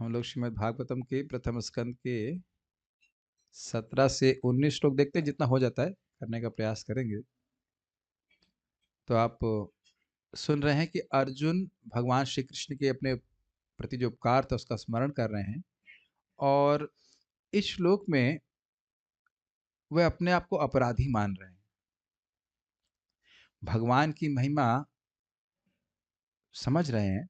हम लोग श्रीमद् भागवतम के प्रथम स्कंद के 17 से 19 श्लोक देखते हैं, जितना हो जाता है करने का प्रयास करेंगे। तो आप सुन रहे हैं कि अर्जुन भगवान श्री कृष्ण के अपने प्रति जो उपकार था उसका स्मरण कर रहे हैं, और इस श्लोक में वह अपने आप को अपराधी मान रहे हैं, भगवान की महिमा समझ रहे हैं,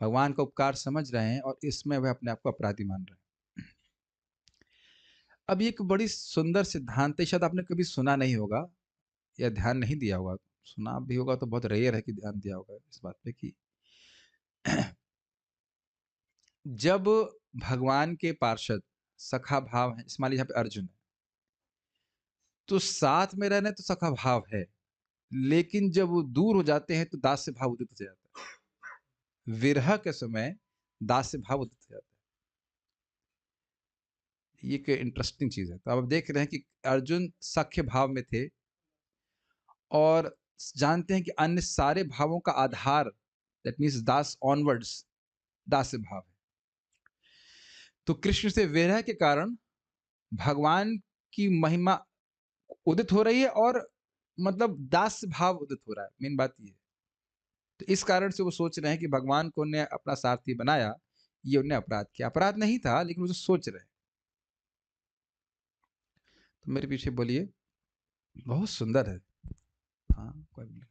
भगवान का उपकार समझ रहे हैं, और इसमें वह अपने आप को अपराधी मान रहे हैं। अब ये एक बड़ी सुंदर सिद्धांत है, शायद आपने कभी सुना नहीं होगा या ध्यान नहीं दिया होगा। सुना भी होगा तो बहुत रेयर है कि ध्यान दिया होगा इस बात पे कि जब भगवान के पार्षद सखा भाव है, मान लीजिए यहाँ पे अर्जुन है, तो साथ में रहने तो सखा भाव है, लेकिन जब वो दूर हो जाते हैं तो दास्य भाव उदित हो जाता है। विरह के समय दास्य भाव उदित हो जाता है। ये एक इंटरेस्टिंग चीज है। तो अब देख रहे हैं कि अर्जुन सख्य भाव में थे, और जानते हैं कि अन्य सारे भावों का आधार, दैट मीन्स दास ऑनवर्ड्स, दास्य भाव है। तो कृष्ण से विरह के कारण भगवान की महिमा उदित हो रही है, और मतलब दास भाव उदित हो रहा है। मेन बात ये है। तो इस कारण से वो सोच रहे हैं कि भगवान को उन्हें अपना सारथी बनाया, ये उन्हें अपराध किया। अपराध नहीं था, लेकिन वो सोच रहे हैं। तो मेरे पीछे बोलिए, बहुत सुंदर है। हाँ, कोई बोले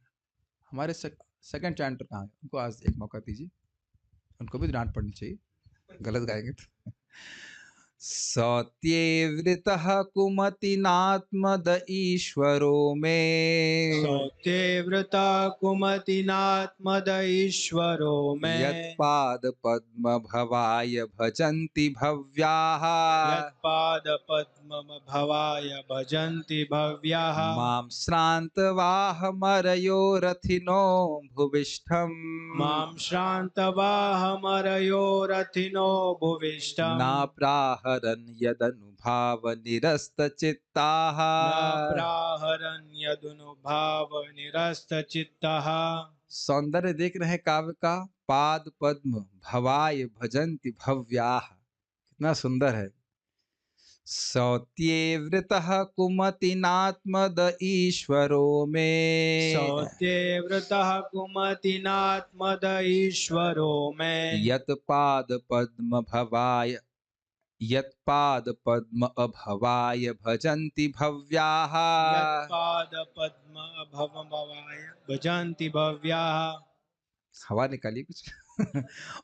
हमारे सेकंड चैंटर कहाँ है, उनको आज एक मौका दीजिए, उनको भी डांट पड़नी चाहिए, गलत गाएंगे तो। सौत्यवृतः कुमतिनात्मद ईश्वरो मे, सौत्यवृता कुमतिनात्मद ईश्वरो मे, यत्पाद पद्म भवाय भजन्ति भव्याः, यत्पाद पद्म भवाय भजन्ति भव्याः, मां श्रान्तवाहमरयो रथिनो भुविष्ठम्, मां श्रान्तवाहमरयो रथिनो भुविष्ठम्, न प्राहरन् यदनुभावनिरस्तचित्ताः, न प्राहरन् यदनुभावनिरस्तचित्तः। सौंदर्य देख रहे हैं काव्य का। पाद पद्म भवाय भजन्ति भव्याः, कितना सुंदर है। सौत्यवृतः कुमतिनात्मद ईश्वरो मे, सौत्यवृतः कुमतिनात्मद ईश्वरो मे, यत्पाद पद्म भवाय, यत्पाद पद्म अभवाय भजन्ति भव्याः, यत्पाद पद्म भवाय भजन्ति भव्याः। हवा निकालिए कुछ।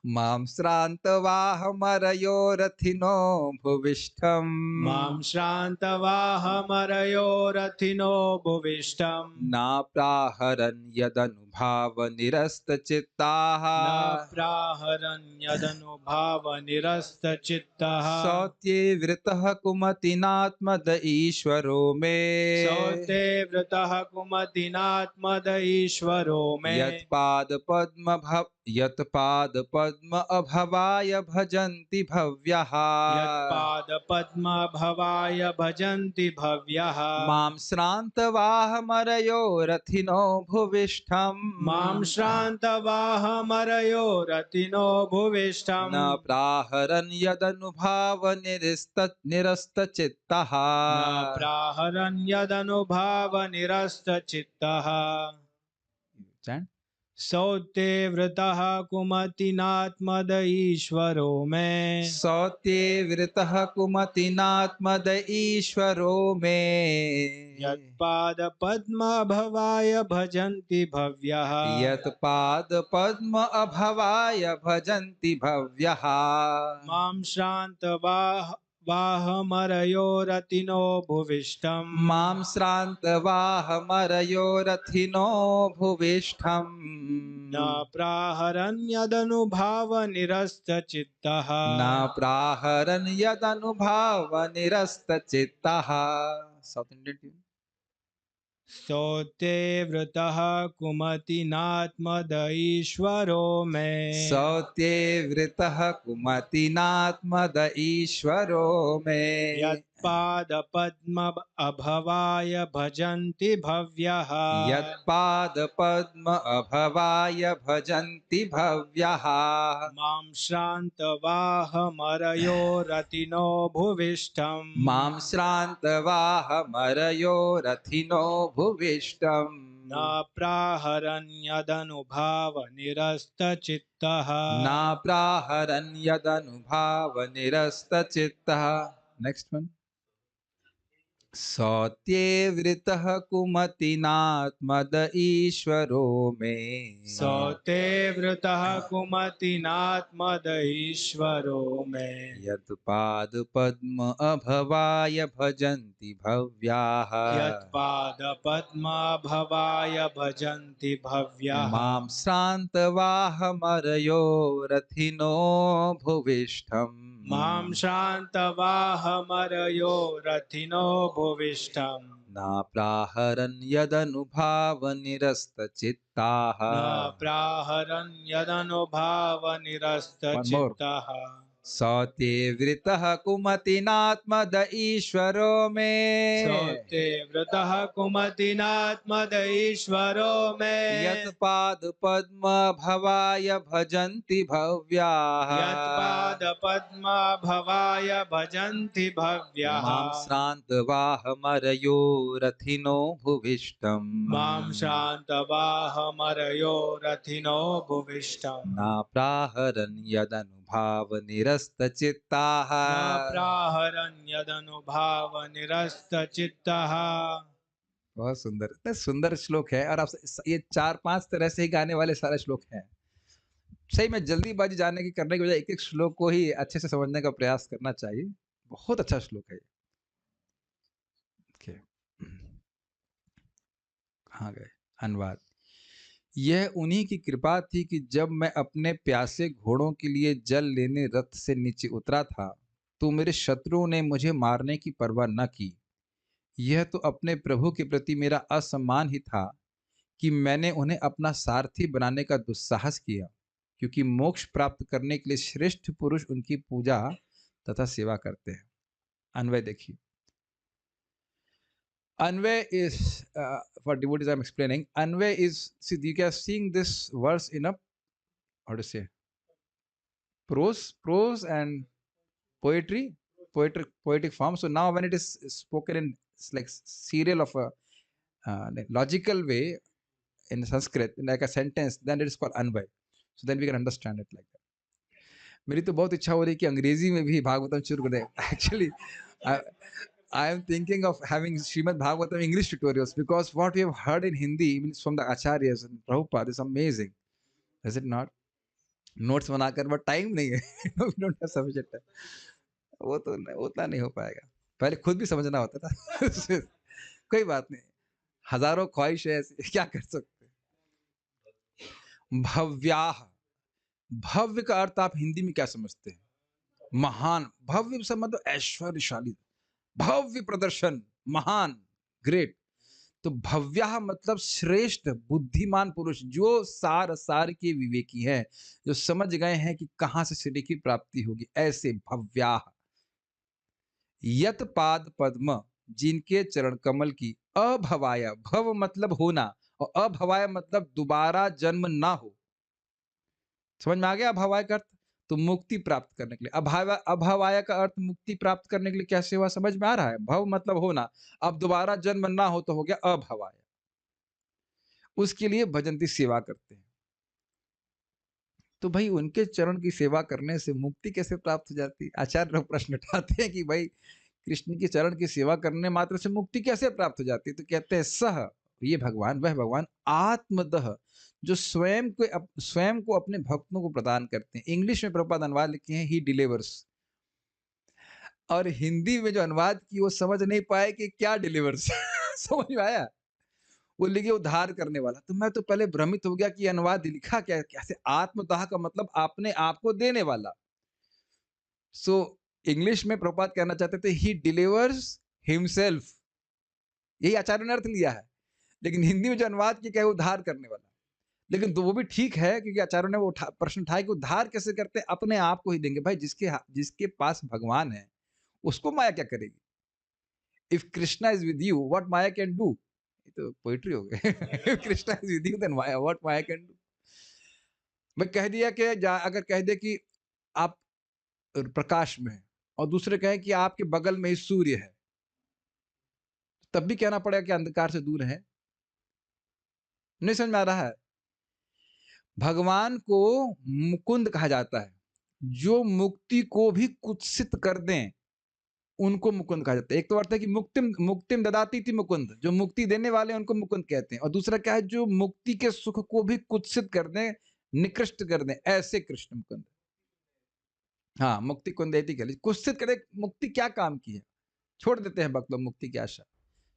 मां श्रान्तवाहमरयो रथिनो भुविष्ठम्, मां श्रान्तवाहमरयो रथिनो भुविष्ठम्, न प्राहरन् यदनुभावनिरस्तचित्ताः, न प्राहरन् यदनुभावनिरस्तचित्तः। सौत्यवृतः कुमतिनात्मद ईश्वरो मे, सौत्यवृतः कुमतिनात्मद ईश्वरो मे, यत्पाद पद्म अभवाय भजन्ति भव्यः, यत्पाद पद्म भवाय भजन्ति भव्यः। मां श्रान्तवाहमरयो रथिनो भुविष्ठम्, मां श्रान्तवाहमरयो रथिनो भुविष्ठम्, न प्राहरन् यदनुभावनिरस्तचित्तः, न प्राहरन् यदनुभावनिरस्तचित्तः। सौत्यवृतः कुमतिनात्मद ईश्वरो मे, सौत्यवृतः कुमतिनात्मद ईश्वरो मे, यत्पाद पद्म भवाय भजन्ति भव्यः, यत्पाद पद्म अभवाय भजन्ति भव्यः, मां श्रान्तवाहमरयो रथिनो भुविष्ठम्, मां श्रान्तवाहमरयो रथिनो भुविष्ठम्, न प्राहरन् यदनुभावनिरस्तचित्तः, न प्राहरन् यदनुभावनिरस्तचित्तः। South Indian tune. सौत्यवृतः कुमतिनात्मद ईश्वरो मे, सौत्यवृतः कुमतिनात्मद ईश्वरो मे, यत्पादपद्म अभवाय भजन्ति भव्यः यत्पादपद्म अभवाय भजन्ति भव्यः मां श्रान्तवाहमरयोरतिनो भुविष्ठम् मां श्रान्तवाहमरयो रथिनो भुविष्टम् न प्राहरन्यदनुभावनिरस्तचित्तः न प्राहरन्यदनुभावनिरस्तचित्तः। Next one. सौत्येवृतः कुमतिनात्मद ईश्वरो मे सौते वृतः कुमतिनात्मदईश्वरो मे यत्पादपद्म अभवाय भजन्ति भव्याः यत्पादपद्मभवाय भजन्ति भव्यः मां श्रान्तवाहमरयो रथिनो भुविष्ठम् मां शान्तवाहमरयो रथिनो भुविष्ठम् न प्राहरन्यदनुभावनिरस्तचित्ताः न प्राहरन्यदनुभावनिरस्तचित्तः सौत्येवृतः कुमतिनात्मद ईश्वरो मे सौते वृतः कुमतिनात्मदईश्वरो मे यत्पादपद्म भवाय भजन्ति भव्याः यत्पादपद्मभवाय भजन्ति भव्यः मां श्रान्तवाहमरयो रथिनो भुविष्टम् मां शान्तवाहमरयो रथिनो भुविष्ठम् न प्राहरन्यदनुभावनिरस्तचित्ताः न प्राहरन्यदनुभावनिरस्तचित्तः। बहुत सुंदर, इतना सुंदर श्लोक है। और आप ये 4-5 तरह से ही गाने वाले सारे श्लोक हैं। सही में जल्दीबाजी करने की बजाय एक एक श्लोक को ही अच्छे से समझने का प्रयास करना चाहिए। बहुत अच्छा श्लोक है ये। Okay. कहाँ गए? अनुवाद। यह उन्हीं की कृपा थी कि जब मैं अपने प्यासे घोड़ों के लिए जल लेने रथ से नीचे उतरा था तो मेरे शत्रुओं ने मुझे मारने की परवाह न की। यह तो अपने प्रभु के प्रति मेरा असम्मान ही था कि मैंने उन्हें अपना सारथी बनाने का दुस्साहस किया, क्योंकि मोक्ष प्राप्त करने के लिए श्रेष्ठ पुरुष उनकी पूजा तथा सेवा करते हैं। अन्वय देखिए। Anvay is for devotees I'm explaining. Anvay is, see, you are seeing this verse in a, how to say, prose and poetic form. So now when it is spoken in like serial of a logical way in Sanskrit, in like a sentence, then it is called Anvay. So then we can understand it like that. मेरी तो बहुत इच्छा हो रही है कि अंग्रेजी में भी भागवतम शुरू कर दें। Actually, I am thinking of having Srimad Bhagavatam English tutorials, because what we have heard in Hindi, even from the Acharyas and Prabhupada, is amazing. Is it not? Notes बनाकर, but time नहीं है। We don't have sufficient time. वो तो उतना नहीं हो पाएगा। पहले खुद भी समझना होता था। कोई बात नहीं, हजारों ख्वाहिश है ऐसी, क्या कर सकते हैं। भव्याह, भव्य का अर्थ आप हिंदी में क्या समझते हैं? महान। भव्य से मतलब ऐश्वर्यशाली, भव्य प्रदर्शन, महान, ग्रेट। तो भव्या मतलब श्रेष्ठ बुद्धिमान पुरुष, जो सार के विवेकी हैं, जो समझ गए हैं कि कहां से सिद्धि की प्राप्ति होगी, ऐसे भव्या। यत पाद पद्म, जिनके चरण कमल की, अभवाय, भव मतलब होना, और अभवाय मतलब दोबारा जन्म ना हो। समझ में आ गया अभवाय का अर्थ? तो मुक्ति प्राप्त करने के लिए। अभवाय का अर्थ मुक्ति प्राप्त करने के लिए कैसे हुआ, समझ में आ रहा है? भव मतलब होना, अब दोबारा जन्म ना हो तो हो गया अभवाय। उसके लिए भजंती सेवा करते हैं। तो भाई उनके चरण की सेवा करने से मुक्ति कैसे प्राप्त हो जाती? आचार्य लोग प्रश्न उठाते हैं कि भाई कृष्ण के चरण की सेवा करने मात्र से मुक्ति कैसे प्राप्त हो जाती? तो कहते हैं सह, ये भगवान, वह भगवान आत्मदह, जो स्वयं को अपने भक्तों को प्रदान करते हैं। इंग्लिश में प्रभुपाद अनुवाद लिखे हैं ही डिलीवर्स, और हिंदी में जो अनुवाद की वो समझ नहीं पाए कि क्या डिलीवर्स। समझ में आया? वो लिखे उद्धार करने वाला। तो मैं तो पहले भ्रमित हो गया कि अनुवाद लिखा क्या, कैसे? आत्मदाह का मतलब अपने आप को देने वाला। सो इंग्लिश में प्रभुपाद कहना चाहते थे ही डिलीवर्स हिमसेल्फ, यही आचार्य ने अर्थ लिया है। लेकिन हिंदी में जो अनुवाद किया क्या, उद्धार करने वाला। लेकिन तो वो भी ठीक है, क्योंकि आचार्यों ने वो प्रश्न उठाया कि उद्धार कैसे करते हैं? अपने आप को ही देंगे। भाई जिसके पास भगवान है उसको माया क्या करेगी? If Krishna is with you what maya can do, ये तो पोइट्री हो गई। If Krishna is with you then what maya can do. मैं कह दिया कि अगर कह दे कि आप प्रकाश में हैं और दूसरे कहे कि आपके बगल में ही सूर्य है, तब भी कहना पड़ेगा कि अंधकार से दूर है। नहीं समझ में आ रहा है? भगवान को मुकुंद कहा जाता है, जो मुक्ति को भी कुत्सित कर दें उनको मुकुंद कहा जाता है। एक तो अर्थ है कि मुक्तिम मुक्तिम ददाति थी मुकुंद, जो मुक्ति देने वाले हैं उनको मुकुंद कहते हैं, और दूसरा क्या है, जो मुक्ति के सुख को भी कुत्सित कर दें, निकृष्ट कर दें, ऐसे कृष्ण मुकुंद। हाँ, मुक्ति कुंदेति के लिए कुत्सित करे, मुक्ति क्या काम की है, छोड़ देते हैं भक्त लोग मुक्ति की आशा।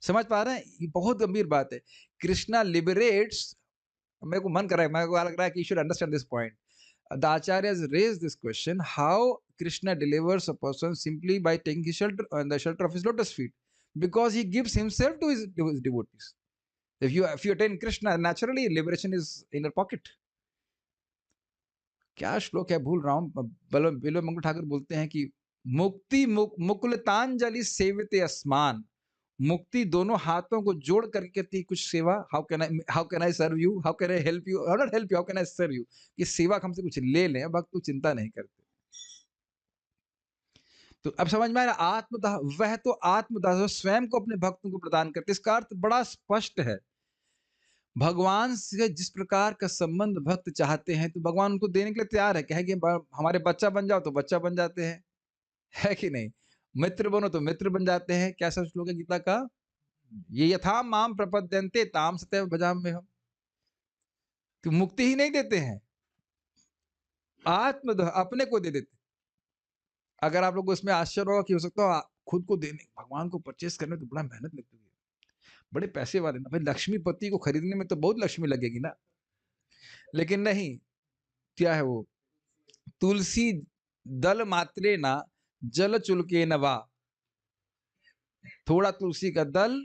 समझ पा रहे हैं? ये बहुत गंभीर बात है। कृष्णा लिबरेट्स, मेरे को मन कर रहा है, मेरे को लग रहा है कि you should understand this point. The acharyas raised this question: how Krishna delivers a person simply by taking his shelter on the shelter of his lotus feet, because he gives himself to his devotees. If you attain Krishna, naturally liberation is in your pocket. क्या श्लोक है, भूल रहा हूँ। बिल्व मंगल ठाकुर बोलते हैं कि मुक्ति मुकुलतांजलि सेविते अस्मान, मुक्ति दोनों हाथों को जोड़ करके कहती है कुछ सेवा। How can I serve you, how can I help you, not help you, how can I serve you. ये सेवा हमसे कुछ ले लें, भक्त तो चिंता नहीं करते। तो अब समझ में आ रहा, आत्मदाह, वह तो आत्मदाह स्वयं को अपने भक्तों को प्रदान करते। इसका अर्थ बड़ा स्पष्ट है। भगवान से जिस प्रकार का संबंध भक्त चाहते हैं, तो भगवान उनको देने के लिए तैयार है। कहे कि हमारे बच्चा बन जाओ, तो बच्चा बन जाते हैं, है कि नहीं? मित्र बनो तो मित्र बन जाते हैं। क्या सब श्लोक है गीता का? ये यथा माम प्रपद्यन्ते ताम सतैव भजाम्यहम् हम। तो मुक्ति ही नहीं देते हैं, आत्मदह अपने को दे देते। अगर आप लोग को इसमें आश्चर्य होगा कि हो सकता है खुद को देने, भगवान को परचेस करने तो बड़ा मेहनत लगती है, बड़े पैसे वाले ना भाई, लक्ष्मीपति को खरीदने में तो बहुत लक्ष्मी लगेगी ना। लेकिन नहीं, क्या है वो, तुलसी दल मात्रे ना जल चुलके नवा, थोड़ा तुलसी का दल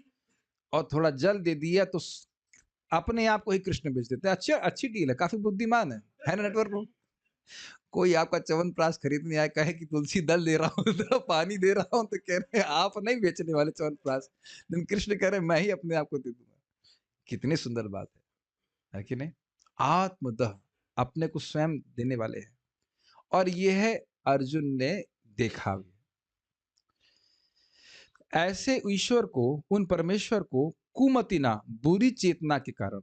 और थोड़ा जल दे दिया तो अपने आप को ही कृष्ण बेच देते हैं। अच्छी डील है, काफी बुद्धिमान है ना नेटवर्क। कोई आपका च्यवनप्राश खरीदने आए, कहे कि तुलसी दल दे रहा हूँ तो पानी दे रहा हूँ, तो कह रहे हैं आप नहीं बेचने वाले च्यवनप्राश, लेकिन कृष्ण कह रहे हैं मैं ही अपने आप को दे दूंगा। कितनी सुंदर बात है कि नहीं? आत्मदह, अपने को स्वयं देने वाले हैं। और यह है अर्जुन ने देखा भी। ऐसे ईश्वर को, उन परमेश्वर को कुमतिना, बुरी चेतना के कारण,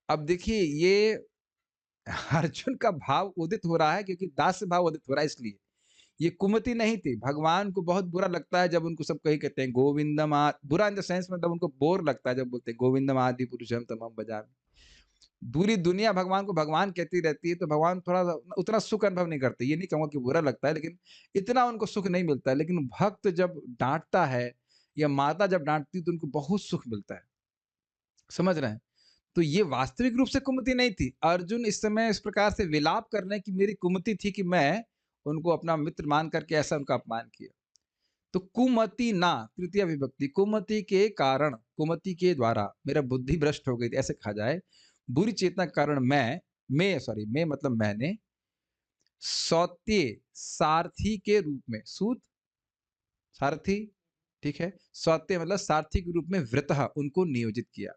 अब देखिए ये अर्जुन का भाव उदित हो रहा है क्योंकि दास भाव उदित हो रहा है, इसलिए ये कुमति नहीं थी। भगवान को बहुत बुरा लगता है जब उनको सब कहीं कहते हैं गोविंदम, बुरा इन द सेंस मतलब उनको बोर लगता है जब बोलते हैं गोविंदम आदि पुरुषम तमम भजामि। पूरी दुनिया भगवान को भगवान कहती रहती है, तो भगवान थोड़ा उतना सुख अनुभव नहीं करते। ये नहीं कहूंगा कि बुरा लगता है, लेकिन इतना उनको सुख नहीं मिलता है। लेकिन भक्त जब डांटता है या माता जब डांटती है तो उनको बहुत सुख मिलता है। समझ रहे हैं? तो ये वास्तविक रूप से कुमति नहीं थी। अर्जुन इस समय इस प्रकार से विलाप कर रहे हैं कि मेरी कुमति थी कि मैं उनको अपना मित्र मान करके ऐसा उनका अपमान किया। तो कुमति ना, तृतीय विभक्ति, कुमति के कारण, कुमति के द्वारा मेरा बुद्धि भ्रष्ट हो गई थी, ऐसे कहा जाए। बुरी चेतना के कारण मैं मतलब मैंने, सौत्य सारथी के रूप में, सूत सारथी, ठीक है, सौत्य मतलब सारथी के रूप में वृतः, उनको नियोजित किया।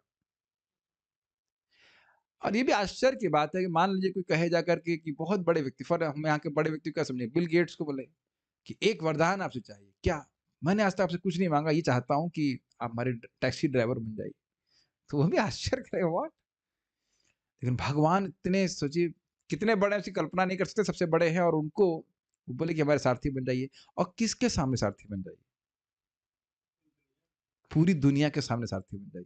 और ये भी आश्चर्य की बात है कि मान लीजिए कोई कहे जाकर के कि बहुत बड़े व्यक्ति, फॉर हम यहाँ के बड़े व्यक्ति क्या समझे, बिल गेट्स को बोले कि एक वरदान आपसे चाहिए। क्या? मैंने आज तक आपसे कुछ नहीं मांगा, ये चाहता हूँ कि आप हमारे टैक्सी ड्राइवर बन जाइए। तो वो भी आश्चर्य करे, व्हाट। लेकिन भगवान इतने, सोचिए कितने बड़े, उसकी कल्पना नहीं कर सकते, सबसे बड़े हैं, और उनको वो बोले कि हमारे सारथी बन जाइए। और किसके सामने सारथी बन जाइए? पूरी दुनिया के सामने सारथी बन जाइए।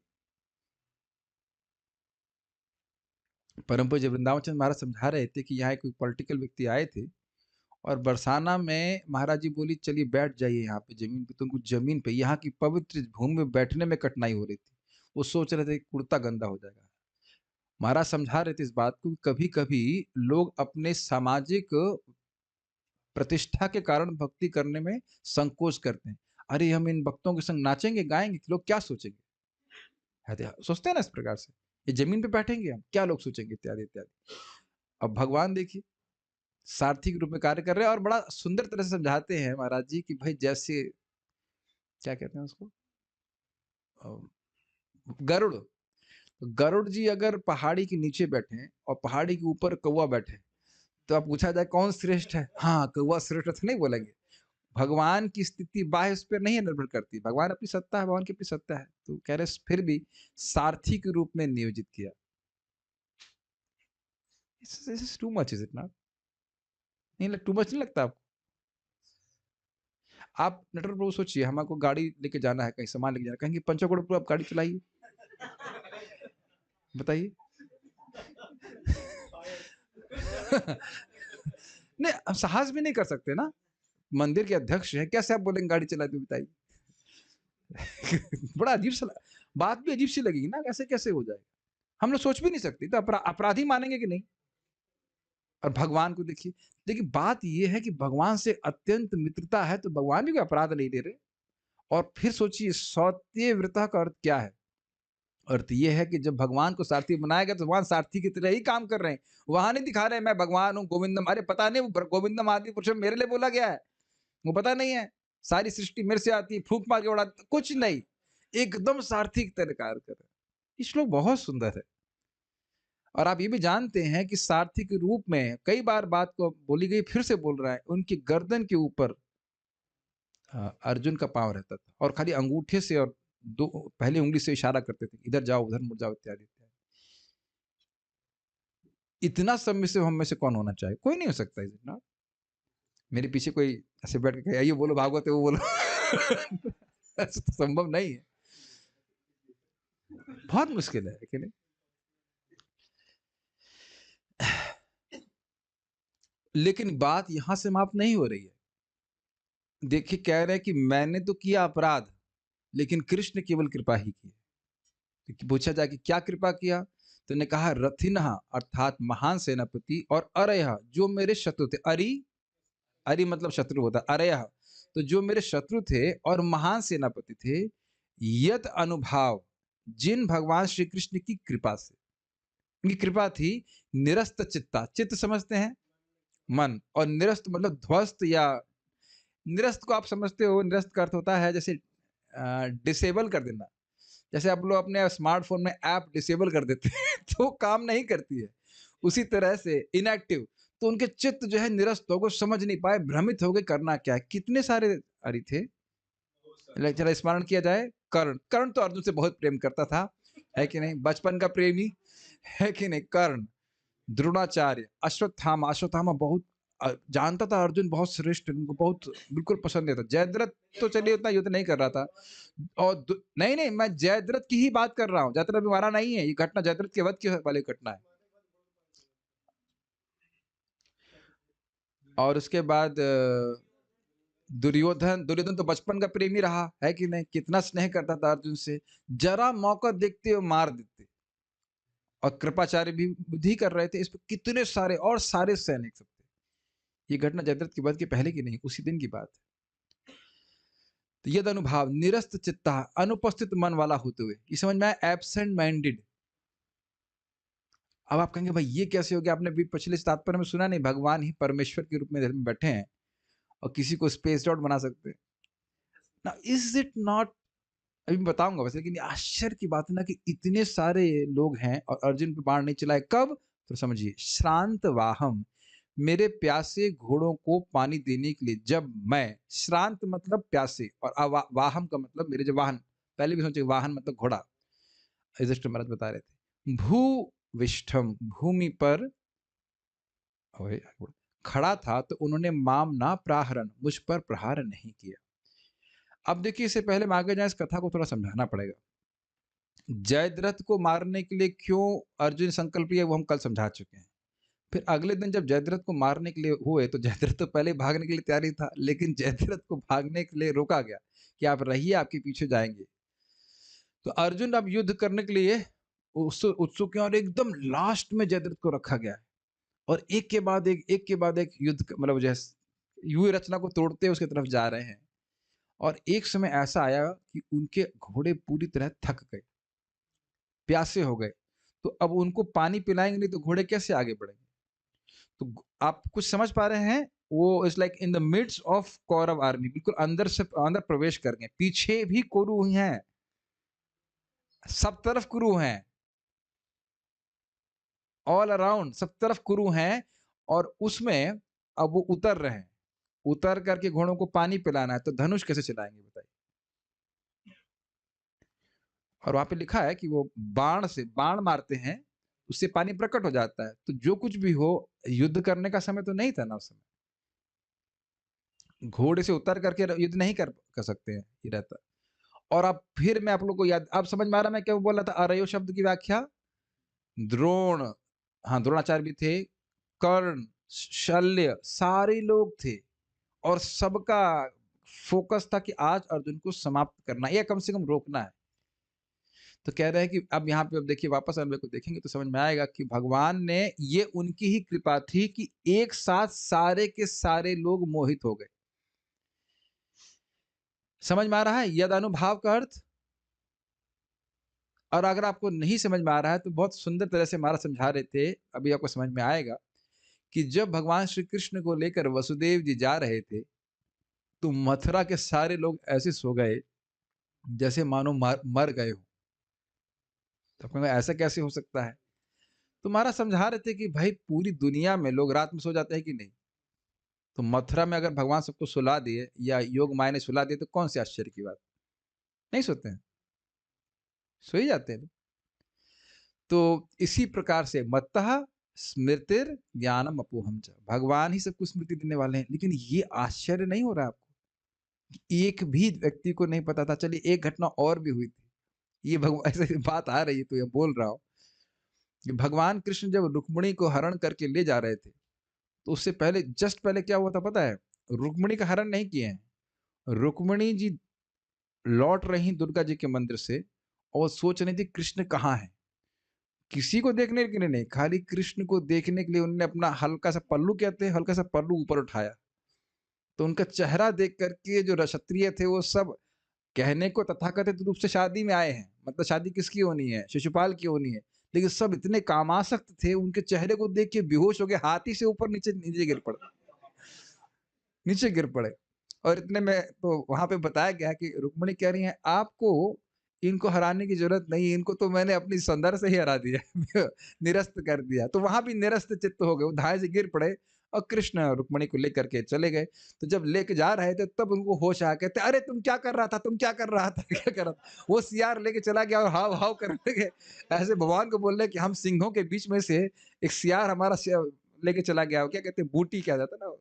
परम पूज्य वृंदावन चंद्र महाराज समझा रहे थे कि यहाँ कोई पॉलिटिकल व्यक्ति आए थे और बरसाना में महाराज जी बोली चलिए बैठ जाइए यहाँ पे जमीन पे। तो उनको जमीन पे, यहाँ की पवित्र भूमि में बैठने में कठिनाई हो रही थी। वो सोच रहे थे कुर्ता गंदा हो जाएगा। महाराज समझा रहे थे इस बात को, कभी कभी लोग अपने सामाजिक प्रतिष्ठा के कारण भक्ति करने में संकोच करते हैं। अरे हम इन भक्तों के संग नाचेंगे गाएंगे, लोग क्या सोचेंगे, सोचते हैं ना इस प्रकार से। ये जमीन पे बैठेंगे हम, क्या लोग सोचेंगे, इत्यादि इत्यादि। अब भगवान देखिए सारथी के रूप में कार्य कर रहे हैं और बड़ा सुंदर तरह से समझाते हैं महाराज जी कि भाई जैसे क्या कहते हैं उसको, गरुड़। तो गरुड़ जी अगर पहाड़ी के नीचे बैठे और पहाड़ी के ऊपर कौवा बैठे, तो अब पूछा जाए कौन श्रेष्ठ है, हाँ कौवा श्रेष्ठ, तो नहीं बोलेंगे। भगवान की स्थिति बाह्य उस पर नहीं निर्भर करती, भगवान अपनी सत्ता है, भगवान की अपनी सत्ता है। तो कह रहे फिर भी सारथी के रूप में नियोजित किया। This is too much, is it not? नहीं, टू मच नहीं लगता आपको? आप नटवर प्रभु सोचिए, हमको गाड़ी लेके जाना है, कहीं सामान लेके जाना है, कहेंगे पंचों करोड़ आप गाड़ी चलाइए, बताइए। नहीं, हम साहस भी नहीं कर सकते ना, मंदिर के अध्यक्ष हैं, कैसे आप बोलेंगे गाड़ी चलाते, बताइए। बड़ा अजीब सा, बात भी अजीब सी लगेगी ना, कैसे कैसे हो जाएगा, हम लोग सोच भी नहीं सकते, तो अपराधी मानेंगे कि नहीं? और भगवान को देखिए, देखिए बात ये है कि भगवान से अत्यंत मित्रता है, तो भगवान भी कोई अपराध नहीं दे रहे। और फिर सोचिए सौत्य व्रता का अर्थ क्या है? अर्थ ये है कि जब भगवान को सारथी बनाया गया, तो भगवान सारथी की तरह ही काम कर रहे हैं। वहां नहीं दिखा रहे हैं मैं भगवान हूँ, गोविंदम, अरे पता नहीं वो गोविंदम आदि पुरुष मेरे लिए बोला गया है, वो पता नहीं है। सारी सृष्टि मेरे से आती है, फूंक मार के उड़ा, कुछ नहीं, एकदम सारथी की तरह कार्य कर रहे हैं। ये श्लोक बहुत सुंदर है। और आप ये भी जानते हैं कि सारथी के रूप में कई बार बात को बोली गई, फिर से बोल रहा है, उनकी गर्दन के ऊपर अर्जुन का पांव रहता था, और खाली अंगूठे से और दो पहली उंगली से इशारा करते थे, इधर जाओ उधर मुड़ जाओ, इत्यादि इत्यादि। इतना सबमिसिव हम में से कौन होना चाहे? कोई नहीं हो सकता, इज इट नॉट? मेरे पीछे कोई ऐसे बैठ के ये बोलो भागवत है, वो बोलो। ऐसा तो संभव नहीं है, बहुत मुश्किल है कि नहीं? लेकिन बात यहां समाप्त नहीं हो रही है। देखिए कह रहे हैं कि मैंने तो किया अपराध, लेकिन कृष्ण केवल कृपा ही की। तो पूछा जाए कि क्या कृपा किया, तो ने कहा रथिनहा अर्थात महान सेनापति, और अरयः जो मेरे शत्रु थे। अरि, अरि मतलब शत्रु होता, अरयः तो जो मेरे शत्रु थे और महान सेनापति थे, यत अनुभाव जिन भगवान श्री कृष्ण की कृपा से, उनकी कृपा थी, निरस्त चित्ता, चित्त समझते हैं मन, और निरस्त मतलब ध्वस्त, या निरस्त को आप समझते हो, निरस्त का अर्थ होता है जैसे डिसेबल कर देना। जैसे आप लोग अपने स्मार्टफोन में ऐप डिसेबल कर देते हैं तो काम नहीं करती है, उसी तरह से इनएक्टिव। तो उनके चित्त जो है निरस्त हो गए, समझ नहीं पाए, भ्रमित हो गए करना क्या है। कितने सारे अरि थे, जरा स्मरण किया जाए। कर्ण, कर्ण तो अर्जुन से बहुत प्रेम करता था, है कि नहीं? बचपन का प्रेमी, है कि नहीं? कर्ण, द्रोणाचार्य, अश्वत्थामा, अश्वत्थामा बहुत जानता था अर्जुन बहुत श्रेष्ठ, उनको बहुत बिल्कुल पसंद नहीं था। जयद्रथ तो चलिए उतना युद्ध नहीं कर रहा था, और नहीं नहीं, मैं जयद्रथ की ही बात कर रहा हूँ, जयद्रथ अभी मारा नहीं है, ये घटना जयद्रथ के वध की वाली घटना है। और उसके बाद दुर्योधन, दुर्योधन तो बचपन का प्रेमी रहा, है कि नहीं? कितना स्नेह करता था अर्जुन से, जरा मौका देखते हो मार देते। और कृपाचार्य भी बुद्धि कर रहे थे इस पर, कितने सारे और सारे सैनिक सब थे। ये घटना जयद्रथ के वध के पहले की नहीं, उसी दिन की बात है। तो यद अनुभाव निरस्त चित्ता, अनुपस्थित मन वाला होते हुए, ये समझ में आया, एब्सेंट माइंडेड। अब आप कहेंगे भाई ये कैसे हो गया, आपने भी पिछले तात्पर्य में सुना नहीं, भगवान ही परमेश्वर के रूप में बैठे हैं और किसी को स्पेस डॉट बना सकते हैं ना, इज इट नॉट? अभी मैं बताऊंगा वैसे, लेकिन आश्चर्य की बात है ना कि इतने सारे लोग हैं और अर्जुन पे बाण नहीं चलाए। कब? तो समझिए, श्रांत वाहम, मेरे प्यासे घोड़ों को पानी देने के लिए जब मैं, श्रांत मतलब प्यासे, और वाहम का मतलब मेरे जो वाहन, पहले भी सोचे वाहन मतलब घोड़ा, युधिष्ठिर महाराज बता रहे थे, भू विष्ठम, भूमि पर खड़ा था, तो उन्होंने माम ना प्राहरण, मुझ पर प्रहार नहीं किया। अब देखिए, इससे पहले हम आगे जाए, इस कथा को थोड़ा समझाना पड़ेगा। जयद्रथ को मारने के लिए क्यों अर्जुन संकल्प लिया, वो हम कल समझा चुके हैं। फिर अगले दिन जब जयद्रथ को मारने के लिए हुए, तो जयद्रथ तो पहले भागने के लिए तैयारी था, लेकिन जयद्रथ को भागने के लिए रोका गया कि आप रहिए, आपके पीछे जाएंगे। तो अर्जुन अब युद्ध करने के लिए उत्सुक है, और एकदम लास्ट में जयद्रथ को रखा गया है, और एक के बाद एक युद्ध मतलब जैसे युद्ध रचना को तोड़ते उसकी तरफ जा रहे हैं। और एक समय ऐसा आया कि उनके घोड़े पूरी तरह थक गए, प्यासे हो गए, तो अब उनको पानी पिलाएंगे नहीं तो घोड़े कैसे आगे बढ़ेंगे? तो आप कुछ समझ पा रहे हैं? वो is like in the midst of Kaurava army, बिल्कुल अंदर से अंदर प्रवेश कर गए। पीछे भी कुरु हैं, सब तरफ कुरु हैं, ऑल अराउंड सब तरफ कुरु हैं। और उसमें अब वो उतर रहे हैं, उतर करके घोड़ों को पानी पिलाना है, तो धनुष कैसे चलाएंगे बताइए। और वहां पे लिखा है कि वो बाण से बाण मारते हैं, उससे पानी प्रकट हो जाता है। तो जो कुछ भी हो, युद्ध करने का समय तो नहीं था ना उस समय, घोड़े से उतर करके युद्ध नहीं कर सकते हैं, ये रहता। और अब फिर मैं आप लोग को याद, अब समझ में आ रहा मैं क्या बोल रहा था। अरयो शब्द की व्याख्या द्रोण, हाँ द्रोणाचार्य भी थे, कर्ण, शल्य, सारे लोग थे। और सबका फोकस था कि आज अर्जुन को समाप्त करना है या कम से कम रोकना है। तो कह रहे हैं कि अब यहाँ पे अब देखिए वापस अन्वय को देखेंगे तो समझ में आएगा कि भगवान ने, ये उनकी ही कृपा थी कि एक साथ सारे के सारे लोग मोहित हो गए। समझ में आ रहा है यद अनुभाव का अर्थ? और अगर आपको नहीं समझ में आ रहा है तो बहुत सुंदर तरह से महाराज समझा रहे थे, अभी आपको समझ में आएगा कि जब भगवान श्री कृष्ण को लेकर वसुदेव जी जा रहे थे, तो मथुरा के सारे लोग ऐसे सो गए जैसे मानो मर गए हो। तो आपको ऐसा कैसे हो सकता है? तो महाराज समझा रहे थे कि भाई पूरी दुनिया में लोग रात में सो जाते हैं कि नहीं? तो मथुरा में अगर भगवान सबको सुला दिए या योग माया ने सुला दिए तो कौन सी आश्चर्य की बात? नहीं सोते हैं, सो ही जाते हैं। तो इसी प्रकार से मत्तः स्मृतिर ज्ञानम अपोहम च, भगवान ही सबको स्मृति देने वाले हैं। लेकिन ये आश्चर्य नहीं हो रहा आपको? एक भी व्यक्ति को नहीं पता था। चलिए एक घटना और भी हुई थी, ये भगवान ऐसे बात आ रही है तो ये बोल रहा हूँ कि भगवान कृष्ण जब रुक्मिणी को हरण करके ले जा रहे थे, तो उससे पहले जस्ट पहले क्या हुआ था पता है? रुक्मिणी का हरण नहीं किए हैं, रुक्मिणी जी लौट रही दुर्गा जी के मंदिर से और सोच रही थी कृष्ण कहाँ है। किसी को देखने के लिए नहीं, खाली कृष्ण को देखने के लिए उन्होंने अपना हल्का सा पल्लू, कहते हैं हल्का सा पल्लू ऊपर उठाया। तो उनका चेहरा देख करके जो क्षत्रिय थे वो सब कहने को तथाकथित रूप से शादी में आए हैं, मतलब शादी किसकी होनी है? शिशुपाल की होनी है। लेकिन सब इतने कामासक्त थे, उनके चेहरे को देख के बेहोश हो गए, हाथी से ऊपर नीचे नीचे गिर पड़े, नीचे गिर पड़े। और इतने में तो वहां पे बताया गया कि रुक्मिणी कह रही है आपको इनको हराने की जरूरत नहीं, इनको तो मैंने अपनी सौंदर्य से ही हरा दिया निरस्त कर दिया। तो वहां भी निरस्त चित्त हो गए, वो धाय से गिर पड़े और कृष्ण रुक्मिणी को लेकर के चले गए। तो जब लेके जा रहे थे तब उनको होश आ, कहते अरे तुम क्या कर रहा था, तुम क्या कर रहा था क्या कर रहा था? वो सियार लेके चला गया और हाव हाव करने लगे, ऐसे भगवान को बोल रहे कि हम सिंहों के बीच में से एक सियार हमारा लेके चला गया, क्या कहते बूटी क्या जाता ना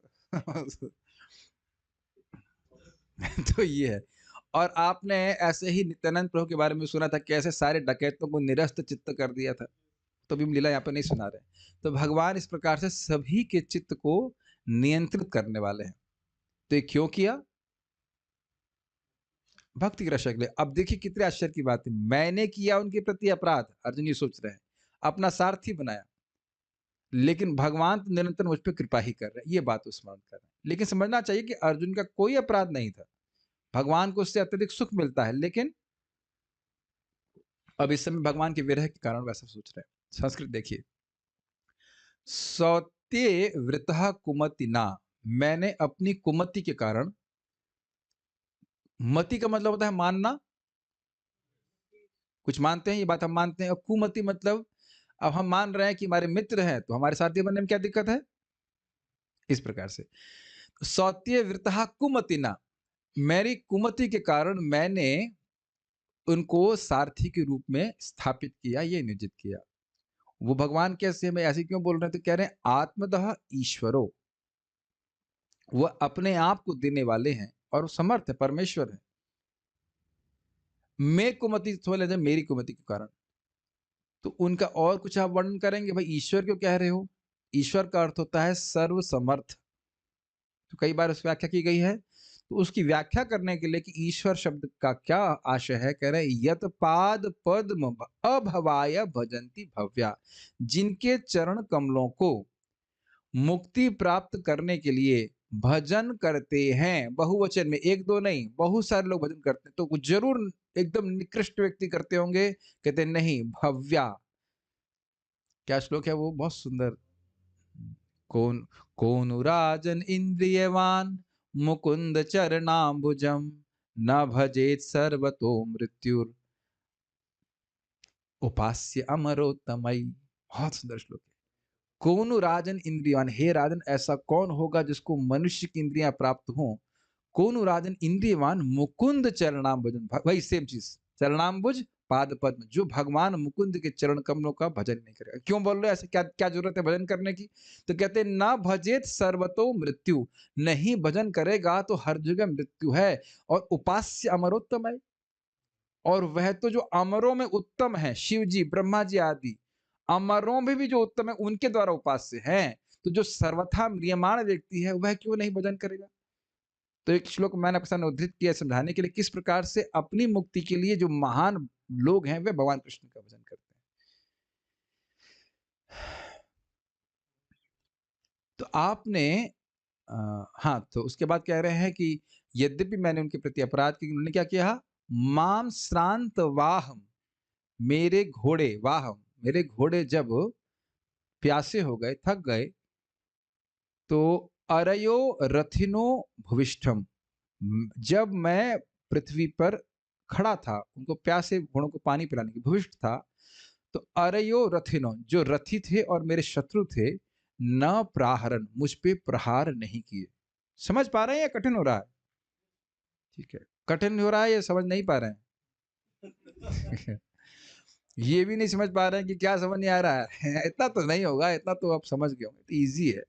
तो ये है। और आपने ऐसे ही नित्यानंद प्रभु के बारे में सुना था, कैसे सारे डकैतों को निरस्त चित्त कर दिया था। तो भी हम लीला यहाँ पे नहीं सुना रहे। तो भगवान इस प्रकार से सभी के चित्त को नियंत्रित करने वाले हैं। तो ये क्यों किया? भक्ति की रक्षा के लिए। अब देखिए कितने आश्चर्य की बात है, मैंने किया उनके प्रति अपराध, अर्जुन ये सोच रहे हैं, अपना सारथी बनाया, लेकिन भगवान तो निरंतर मुझ पर कृपा ही कर रहे हैं, ये बात स्मरण कर रहे हैं। लेकिन समझना चाहिए कि अर्जुन का कोई अपराध नहीं था, भगवान को उससे अत्यधिक सुख मिलता है। लेकिन अब इस समय भगवान के विरह के कारण वैसा सोच रहे हैं। संस्कृत देखिए, सौत्ये वृतः कुमति ना, मैंने अपनी कुमति के कारण, मति का मतलब होता है मानना, कुछ मानते हैं, ये बात हम मानते हैं। और कुमति मतलब अब हम मान रहे हैं कि हमारे मित्र हैं तो हमारे साथी बनने में क्या दिक्कत है, इस प्रकार से। सौत्ये वृतः कुमति ना, मेरी कुमति के कारण मैंने उनको सारथी के रूप में स्थापित किया, ये नियोजित किया। वो भगवान कैसे, हमें ऐसे क्यों बोल रहे हैं? तो कह रहे हैं आत्मतः ईश्वरो, वह अपने आप को देने वाले हैं और समर्थ है, परमेश्वर है। मैं कुमति समझ लेते, मेरी कुमति के कारण। तो उनका और कुछ आप वर्णन करेंगे? भाई ईश्वर क्यों कह रहे हो? ईश्वर का अर्थ होता है सर्व समर्थ। तो कई बार उस व्याख्या की गई है। तो उसकी व्याख्या करने के लिए कि ईश्वर शब्द का क्या आशय है, कह रहे हैं यत पाद पद्म अभवाय भजंती भव्या, जिनके चरण कमलों को मुक्ति प्राप्त करने के लिए भजन करते हैं। बहुवचन में, एक दो नहीं, बहुत सारे लोग भजन करते हैं। तो जरूर एकदम निकृष्ट व्यक्ति करते होंगे, कहते नहीं भव्या। क्या श्लोक है वो, बहुत सुंदर। कौन कोनुराजन इंद्रियवान मुकुंद चरणाम्बुजम न भजेत सर्वतो मृत्युर उपास्य अमरोत्तमई। बहुत सुंदर श्लोक है। कोनु राजन इंद्रियवान, हे राजन ऐसा कौन होगा जिसको मनुष्य की इंद्रियां प्राप्त हों। कोनु राजन इंद्रियवान मुकुंद चरणाम्बुजन, वही सेम चीज, चरणाम्बुज पाद पद्म, जो भगवान मुकुंद के चरण कमलों का भजन नहीं करेगा। क्यों बोल रहे ऐसे, क्या क्या जरूरत है भजन करने की? तो कहते हैं ना भजेत सर्वतो मृत्यु, नहीं भजन करेगा तो हर जगह मृत्यु है। और उपास्य अमरोत्तम है, और वह तो जो अमरों में उत्तम है, शिव जी ब्रह्मा जी आदि अमरों में भी जो उत्तम है उनके द्वारा उपास्य है। तो जो सर्वथा म्रियमाण व्यक्ति है वह क्यों नहीं भजन करेगा? तो एक श्लोक मैंने आपके सामने उद्धृत किया समझाने के लिए किस प्रकार से अपनी मुक्ति के लिए जो महान लोग हैं वे भगवान कृष्ण का भजन करते हैं। तो आपने हाँ, तो उसके बाद कह रहे हैं कि यद्यपि मैंने उनके प्रति अपराध किया, उन्होंने क्या किया? माम श्रांत वाहम, मेरे घोड़े, वाहम मेरे घोड़े जब प्यासे हो गए, थक गए, तो अरयो रथिनो भुविष्ठम, जब मैं पृथ्वी पर खड़ा था, उनको प्यासे घोड़ों को पानी पिलाने की भुविष्ठ था, तो अरयो रथिनो, जो रथी थे और मेरे शत्रु थे, न प्राहरण, मुझ पे प्रहार नहीं किए। समझ पा रहे हैं या कठिन हो रहा है? ठीक है, कठिन हो रहा है या समझ नहीं पा रहे हैं? ये भी नहीं समझ पा रहे हैं कि क्या समझ नहीं आ रहा है? इतना तो नहीं होगा, इतना तो आप समझ गए होंगे, तो ईजी है।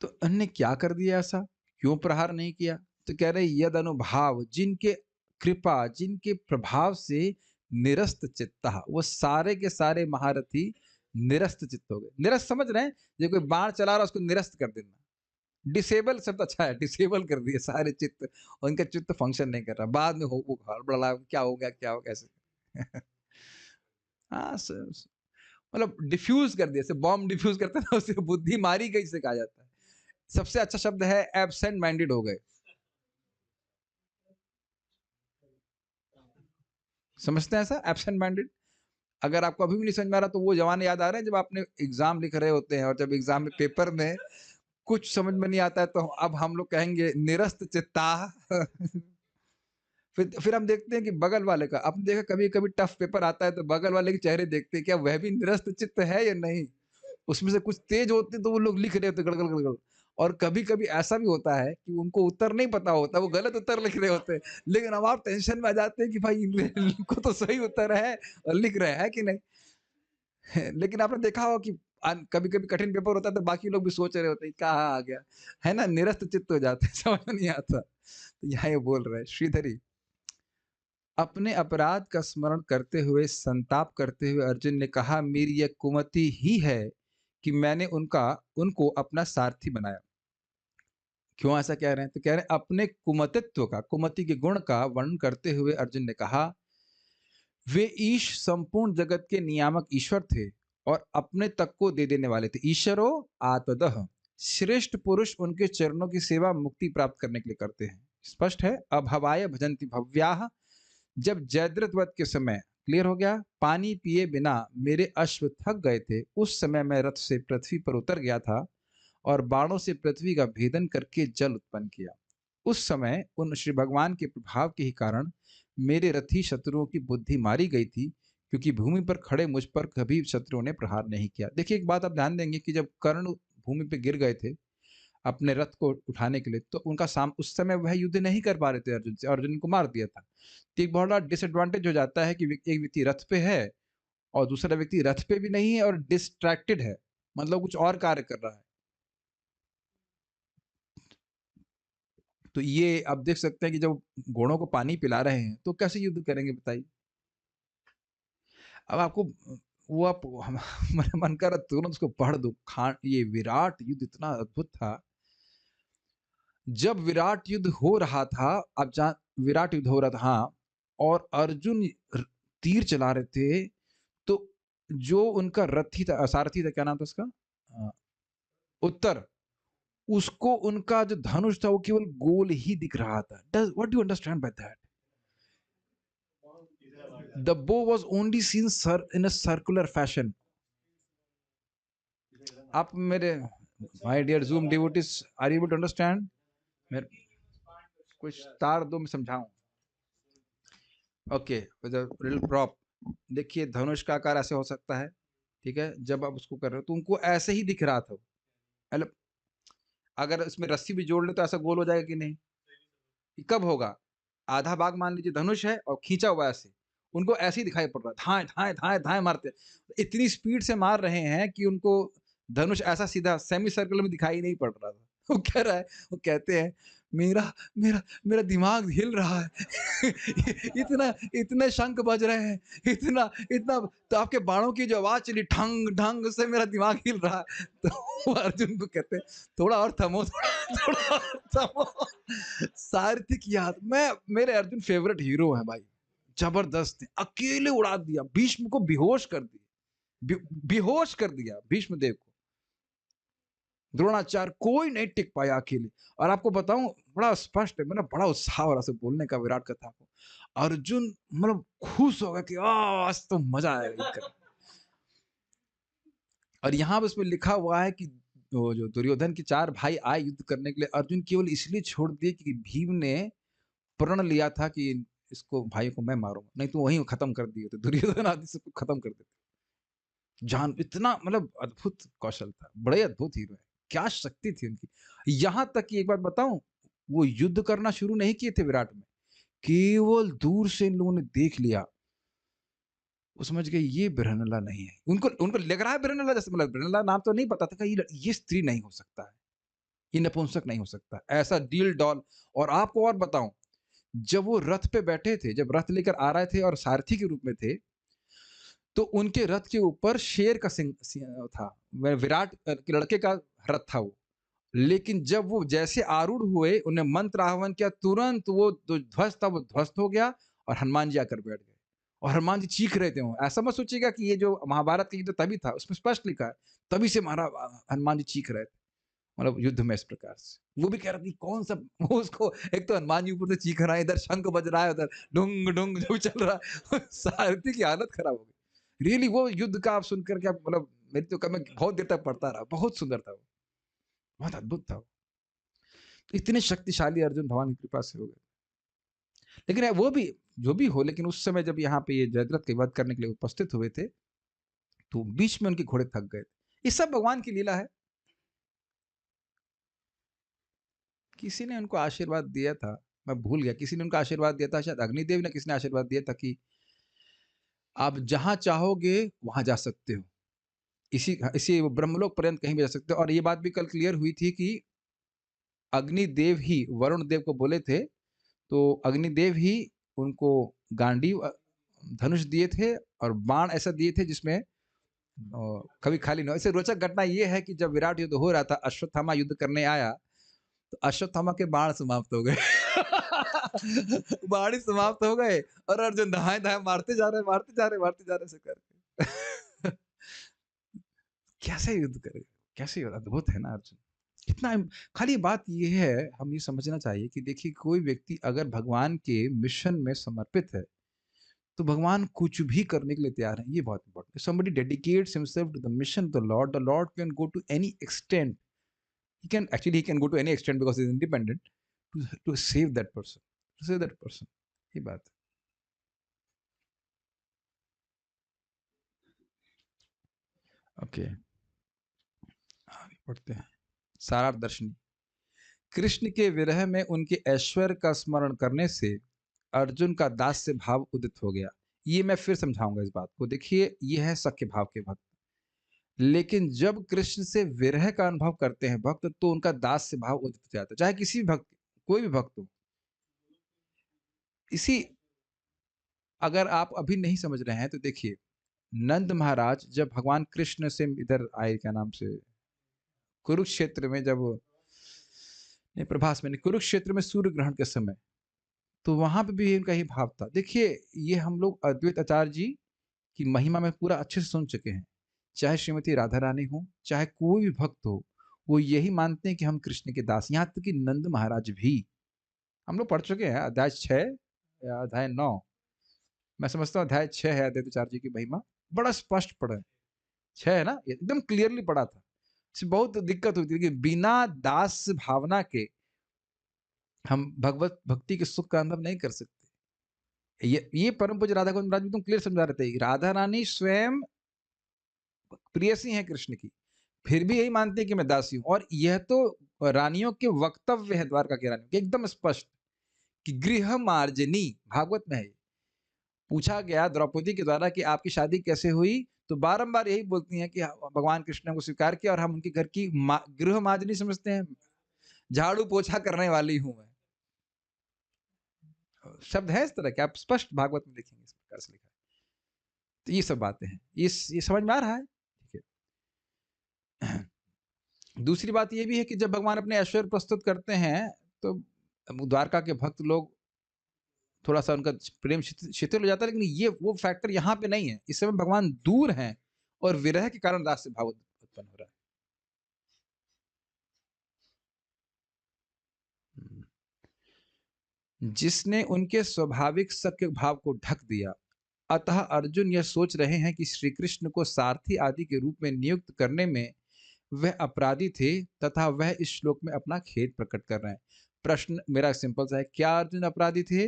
तो अन्य क्या कर दिया ऐसा, क्यों प्रहार नहीं किया? तो कह रहे यद अनुभाव, जिनके कृपा, जिनके प्रभाव से निरस्त चित्ता, वो सारे के सारे महारथी निरस्त चित्त हो गए। निरस्त समझ रहे हैं? जो कोई बाण चला रहा है उसको निरस्त कर देना, डिसेबल शब्द अच्छा है, डिसेबल कर दिए सारे चित्त, उनका चित्त फंक्शन नहीं कर रहा। बाद में हो वो हड़बड़ा, क्या हो गया क्या हो गया ऐसे। हाँ मतलब डिफ्यूज कर दिया, जैसे बॉम्ब डिफ्यूज करते हैं ना, उसे बुद्धि मारी गई से कहा जाता है। सबसे अच्छा शब्द है एब्सेंट माइंडेड हो गए। समझते हैं ऐसा, एब्सेंट माइंडेड? अगर आपको अभी भी नहीं समझ में आ रहा तो वो जमाने याद आ रहे हैं जब आपने एग्जाम लिख रहे होते हैं और जब एग्जाम में पेपर में कुछ समझ में नहीं आता है तो अब हम लोग कहेंगे निरस्त चित्ता। फिर हम देखते हैं कि बगल वाले का, आपने देखा कभी कभी टफ पेपर आता है तो बगल वाले के चेहरे देखते हैं क्या वह भी निरस्त चित्त है या नहीं। उसमें से कुछ तेज होते तो वो लोग लिख रहे होते गड़गड़ गड़गड़, और कभी कभी ऐसा भी होता है कि उनको उत्तर नहीं पता होता, वो गलत उत्तर लिख रहे होते हैं, लेकिन अब आप टेंशन में आ जाते हैं कि भाई इनको तो सही उत्तर है और लिख रहे हैं कि नहीं। लेकिन आपने देखा होगा कि कभी कभी कठिन पेपर होता है तो बाकी लोग भी सोच रहे होते हैं कहाँ आ गया, है ना, निरस्त चित्त हो जाते हैं, समझ में नहीं आता। तो यहाँ ये बोल रहे हैं श्रीधरी, अपने अपराध का स्मरण करते हुए, संताप करते हुए अर्जुन ने कहा, मेरी यह कुमति ही है कि मैंने उनको अपना सारथी बनाया। क्यों ऐसा कह रहे हैं? तो कह रहे हैं अपने कुमतित्व का, कुमति के गुण का वर्णन करते हुए अर्जुन ने कहा, वे ईश संपूर्ण जगत के नियामक ईश्वर थे और अपने तक को दे देने वाले थे। ईश्वरो आत्मदः, श्रेष्ठ पुरुष उनके चरणों की सेवा मुक्ति प्राप्त करने के लिए करते हैं। स्पष्ट है। अभवाय भजन्ति भव्याः, जब जयद्रथ वध के समय, क्लियर हो गया, पानी पिए बिना मेरे अश्व थक गए थे, उस समय मैं रथ से पृथ्वी पर उतर गया था और बाणों से पृथ्वी का भेदन करके जल उत्पन्न किया। उस समय उन श्री भगवान के प्रभाव के ही कारण मेरे रथी शत्रुओं की बुद्धि मारी गई थी, क्योंकि भूमि पर खड़े मुझ पर कभी शत्रुओं ने प्रहार नहीं किया। देखिए एक बात आप ध्यान देंगे कि जब कर्ण भूमि पे गिर गए थे अपने रथ को उठाने के लिए, तो उनका उस समय वह युद्ध नहीं कर पा रहे थे अर्जुन से, अर्जुन को मार दिया था। तो एक बहुत बड़ा डिसएडवांटेज हो जाता है कि एक व्यक्ति रथ पे है और दूसरा व्यक्ति रथ पे भी नहीं है और डिस्ट्रैक्टेड है, मतलब कुछ और कार्य कर रहा है। तो ये आप देख सकते हैं कि जब घोड़ों को पानी पिला रहे हैं तो कैसे युद्ध करेंगे बताइए। अब आपको वो आप मेरा मन कर रहा तुरंत उसको पढ़ दो। ये विराट युद्ध इतना अद्भुत था। जब विराट युद्ध हो रहा था, अब विराट युद्ध हो रहा था, हाँ, और अर्जुन तीर चला रहे थे, तो जो उनका रथी था, सारथी था, क्या नाम था उसका, उत्तर, उसको उनका जो धनुष था वो केवल गोल ही दिख रहा था। What do you understand by that? The bow was only seen in a circular fashion. आप मेरे my dear zoom devotees, are you able to understand? मेरे कुछ तार दो, मैं समझाऊं। Okay, with a little prop. देखिए धनुष का आकार ऐसे हो सकता है, ठीक है? जब आप उसको कर रहे हो तो उनको ऐसे ही दिख रहा था वो। मतलब अगर इसमें रस्सी भी जोड़ ले तो ऐसा गोल हो जाएगा कि नहीं? ये कब होगा? आधा भाग मान लीजिए धनुष है और खींचा हुआ है ऐसे, उनको ऐसे ही दिखाई पड़ रहा है, धाएँ, धाएँ, धाएँ, धाएँ मारते हैं। इतनी स्पीड से मार रहे हैं कि उनको धनुष ऐसा सीधा सेमी सर्कल में दिखाई नहीं पड़ रहा था। वो कह रहा है, वो कहते हैं, मेरा मेरा मेरा दिमाग हिल रहा है। इतना इतने शंख बज रहे हैं, इतना इतना तो आपके बाणों की जो आवाज़ चली ढंग ढंग से मेरा दिमाग हिल रहा है। तो वो अर्जुन को कहते हैं, थोड़ा और थमो, थोड़ा और थमो। सारथी की याद, मैं मेरे अर्जुन फेवरेट हीरो है भाई, जबरदस्त है, अकेले उड़ा दिया, भीष्म को बेहोश कर दिया, बेहोश कर दिया भीष्म देव को। द्रोणाचार्य कोई नहीं टिक पाया अकेले। और आपको बताऊं, बड़ा स्पष्ट है, मैंने बड़ा उत्साह हो रहा से बोलने का विराट कथा को। अर्जुन मतलब खुश हो गया कि आज तो मजा आएगा ये करने। और यहाँ पर उसमें लिखा हुआ है कि वो जो दुर्योधन के 4 भाई आए युद्ध करने के लिए, अर्जुन केवल इसलिए छोड़ दिए कि भीम ने प्रण लिया था कि इसको भाई को मैं मारूंगा, नहीं तो वहीं खत्म कर दिए थे, दुर्योधन आदि सबको खत्म कर देते। जान इतना मतलब अद्भुत कौशल था, बड़े अद्भुत हीरो है, क्या शक्ति थी उनकी। यहाँ तक कि एक बात बताऊं, वो युद्ध करना शुरू नहीं किए थे विराट में, केवल दूर से इन लोगों ने देख लिया, वो समझ गए ये बिरहनला नहीं है। उनको उनको लग रहा है बिरहनला, जैसे मतलब बिरहनला नाम तो नहीं पता था कि ये स्त्री नहीं हो सकता है, ये नपुंसक नहीं हो सकता, ऐसा डील डॉल। और आपको और बताऊं, जब वो रथ पे बैठे थे, जब रथ लेकर आ रहे थे और सारथी के रूप में थे, तो उनके रथ के ऊपर शेर का सिंह था, विराट के लड़के का रथ था वो। लेकिन जब वो जैसे आरूढ़ हुए, उन्हें मंत्र आह्वान किया, तुरंत वो जो ध्वस्त था वो ध्वस्त हो गया और हनुमान जी आकर बैठ गए। और हनुमान जी चीख रहे थे, वो ऐसा मत सोचिएगा कि ये जो महाभारत का युद्ध तभी था, उसमें स्पष्ट लिखा है तभी से महाराज हनुमान जी चीख रहे थे, मतलब युद्ध में इस प्रकार से। वो भी कह रहा था कौन सा, वो उसको एक तो हनुमान जी ऊपर से चीख रहा है, इधर शंख बज रहा है, उधर डुंग डुंग जो चल रहा है। सारथी की हालत खराब हो गई। रियली वो युद्ध का आप सुनकर के, मतलब मेरी तो मैं बहुत देर तक पढ़ता रहा, बहुत सुंदर था वो, बहुत अद्भुत था वो। इतने शक्तिशाली अर्जुन भगवान की कृपा से हो गए। लेकिन वो भी जो भी हो, लेकिन उस समय जब यहाँ पे ये जयद्रथ की वध करने के लिए उपस्थित हुए थे, तो बीच में उनके घोड़े थक गए। ये सब भगवान की लीला है। किसी ने उनको आशीर्वाद दिया था, मैं भूल गया, किसी ने उनको आशीर्वाद दिया था, शायद अग्निदेव ने किसने आशीर्वाद दिया था कि आप जहां चाहोगे वहां जा सकते हो, इसी इसी ब्रह्मलोक पर्यंत कहीं भी जा सकते हो। और ये बात भी कल क्लियर हुई थी कि अग्निदेव ही वरुण देव को बोले थे, तो अग्निदेव ही उनको गांडीव धनुष दिए थे और बाण ऐसा दिए थे जिसमें कभी खाली न हो। ऐसे रोचक घटना ये है कि जब विराट युद्ध हो रहा था, अश्वत्थामा युद्ध करने आया, तो अश्वत्थामा के बाण समाप्त हो गए। बाण ही समाप्त हो गए और अर्जुन धाए धाए मारते जा रहे, मारते जा रहे, मारते जा रहे से करके। कैसे युद्ध करे, कैसे अद्भुत है ना अर्जुन, कितना खाली बात ये है, हम ये समझना चाहिए कि देखिए कोई व्यक्ति अगर भगवान के मिशन में समर्पित है, तो भगवान कुछ भी करने के लिए तैयार है। ये बहुत इंपॉर्टेंट है। somebody dedicates himself to the lord can go to any extent, he can go to any extent because he is independent, to save that person, to save that person। ये बात है। ओके, आगे बढ़ते हैं। सारार्थ दर्शनी, कृष्ण के विरह में उनके ऐश्वर्य का स्मरण करने से अर्जुन का दास्य भाव उदित हो गया। ये मैं फिर समझाऊंगा इस बात को। देखिए ये है सख्य भाव के भक्त, लेकिन जब कृष्ण से विरह का अनुभव करते हैं भक्त, तो उनका दास्य भाव उदित हो जाता है, चाहे किसी भी भक्त, कोई भी भक्त हो। इसी, अगर आप अभी नहीं समझ रहे हैं तो देखिए, नंद महाराज जब भगवान कृष्ण से इधर आए, क्या नाम से, कुरुक्षेत्र में, जब नहीं प्रभास में नहीं, कुरुक्षेत्र में सूर्य ग्रहण के समय, तो वहां पे भी इनका ही भाव था। देखिए ये हम लोग अद्वैत आचार्य जी की महिमा में पूरा अच्छे से सुन चुके हैं, चाहे श्रीमती राधा रानी हो, चाहे कोई भी भक्त हो, वो यही मानते हैं कि हम कृष्ण के दास। यहाँ तक कि नंद महाराज भी, हम लोग पढ़ चुके हैं अध्याय 6 या अध्याय 9, मैं समझता हूँ अध्याय 6 है अद्वैत आचार्य जी की महिमा, बड़ा स्पष्ट पढ़ा है। 6 है ना, एकदम क्लियरली पढ़ा था। बहुत दिक्कत होती है कि बिना दास भावना के हम भगवत भक्ति के सुख का अनुभव नहीं कर सकते। ये परम पूज्य राधा गोविंद महाराज भी तुम क्लियर समझा रहे थे। राधा रानी स्वयं प्रेयसी हैं कृष्ण की, फिर भी यही मानते हैं कि मैं दासी हूँ। और यह तो रानियों के वक्तव्य है द्वारका की रानियों के, एकदम स्पष्ट कि गृह मार्जनी, भागवत में है ये। पूछा गया द्रौपदी के द्वारा कि आपकी शादी कैसे हुई, तो बारंबार यही बोलती हैं कि भगवान कृष्ण ने हमको स्वीकार किया और हम उनके घर की गृह मार्जनी समझते हैं, झाड़ू पोछा करने वाली हूं मैं। शब्द है इस तरह के, आप स्पष्ट भागवत में देखेंगे इस प्रकार से लिखा है। तो ये सब बातें हैं, ये समझ में आ रहा है, ठीक है। दूसरी बात ये भी है कि जब भगवान अपने ऐश्वर्य प्रस्तुत करते हैं तो द्वारका के भक्त लोग थोड़ा सा उनका प्रेम शिथिल हो जाता है, लेकिन ये वो फैक्टर यहाँ पे नहीं है। इस समय भगवान दूर हैं और विरह के कारण दास से भाव उत्पन्न हो रहा है। जिसने उनके स्वाभाविक सख्य भाव को ढक दिया, अतः अर्जुन यह सोच रहे हैं कि श्री कृष्ण को सारथी आदि के रूप में नियुक्त करने में वह अपराधी थे, तथा वह इस श्लोक में अपना खेद प्रकट कर रहे हैं। प्रश्न मेरा सिंपल सा है, क्या अर्जुन अपराधी थे?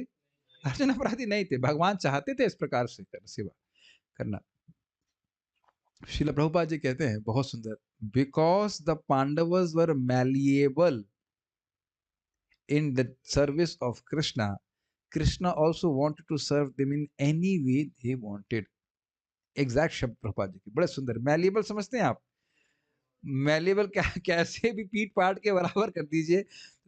अर्जुन अपराधी नहीं थे, भगवान चाहते थे इस प्रकार से सेवा करना। श्रील प्रभुपाद जी कहते हैं बहुत सुंदर, because the Pandavas were malleable in the service of Krishna, Krishna also wanted to serve them in any way they wanted. Exact शब्द प्रभुपाद जी की, बड़े सुंदर। मैलिएबल समझते हैं आप? मैलिएबल कैसे भी पीट पाट के बराबर कर दीजिए,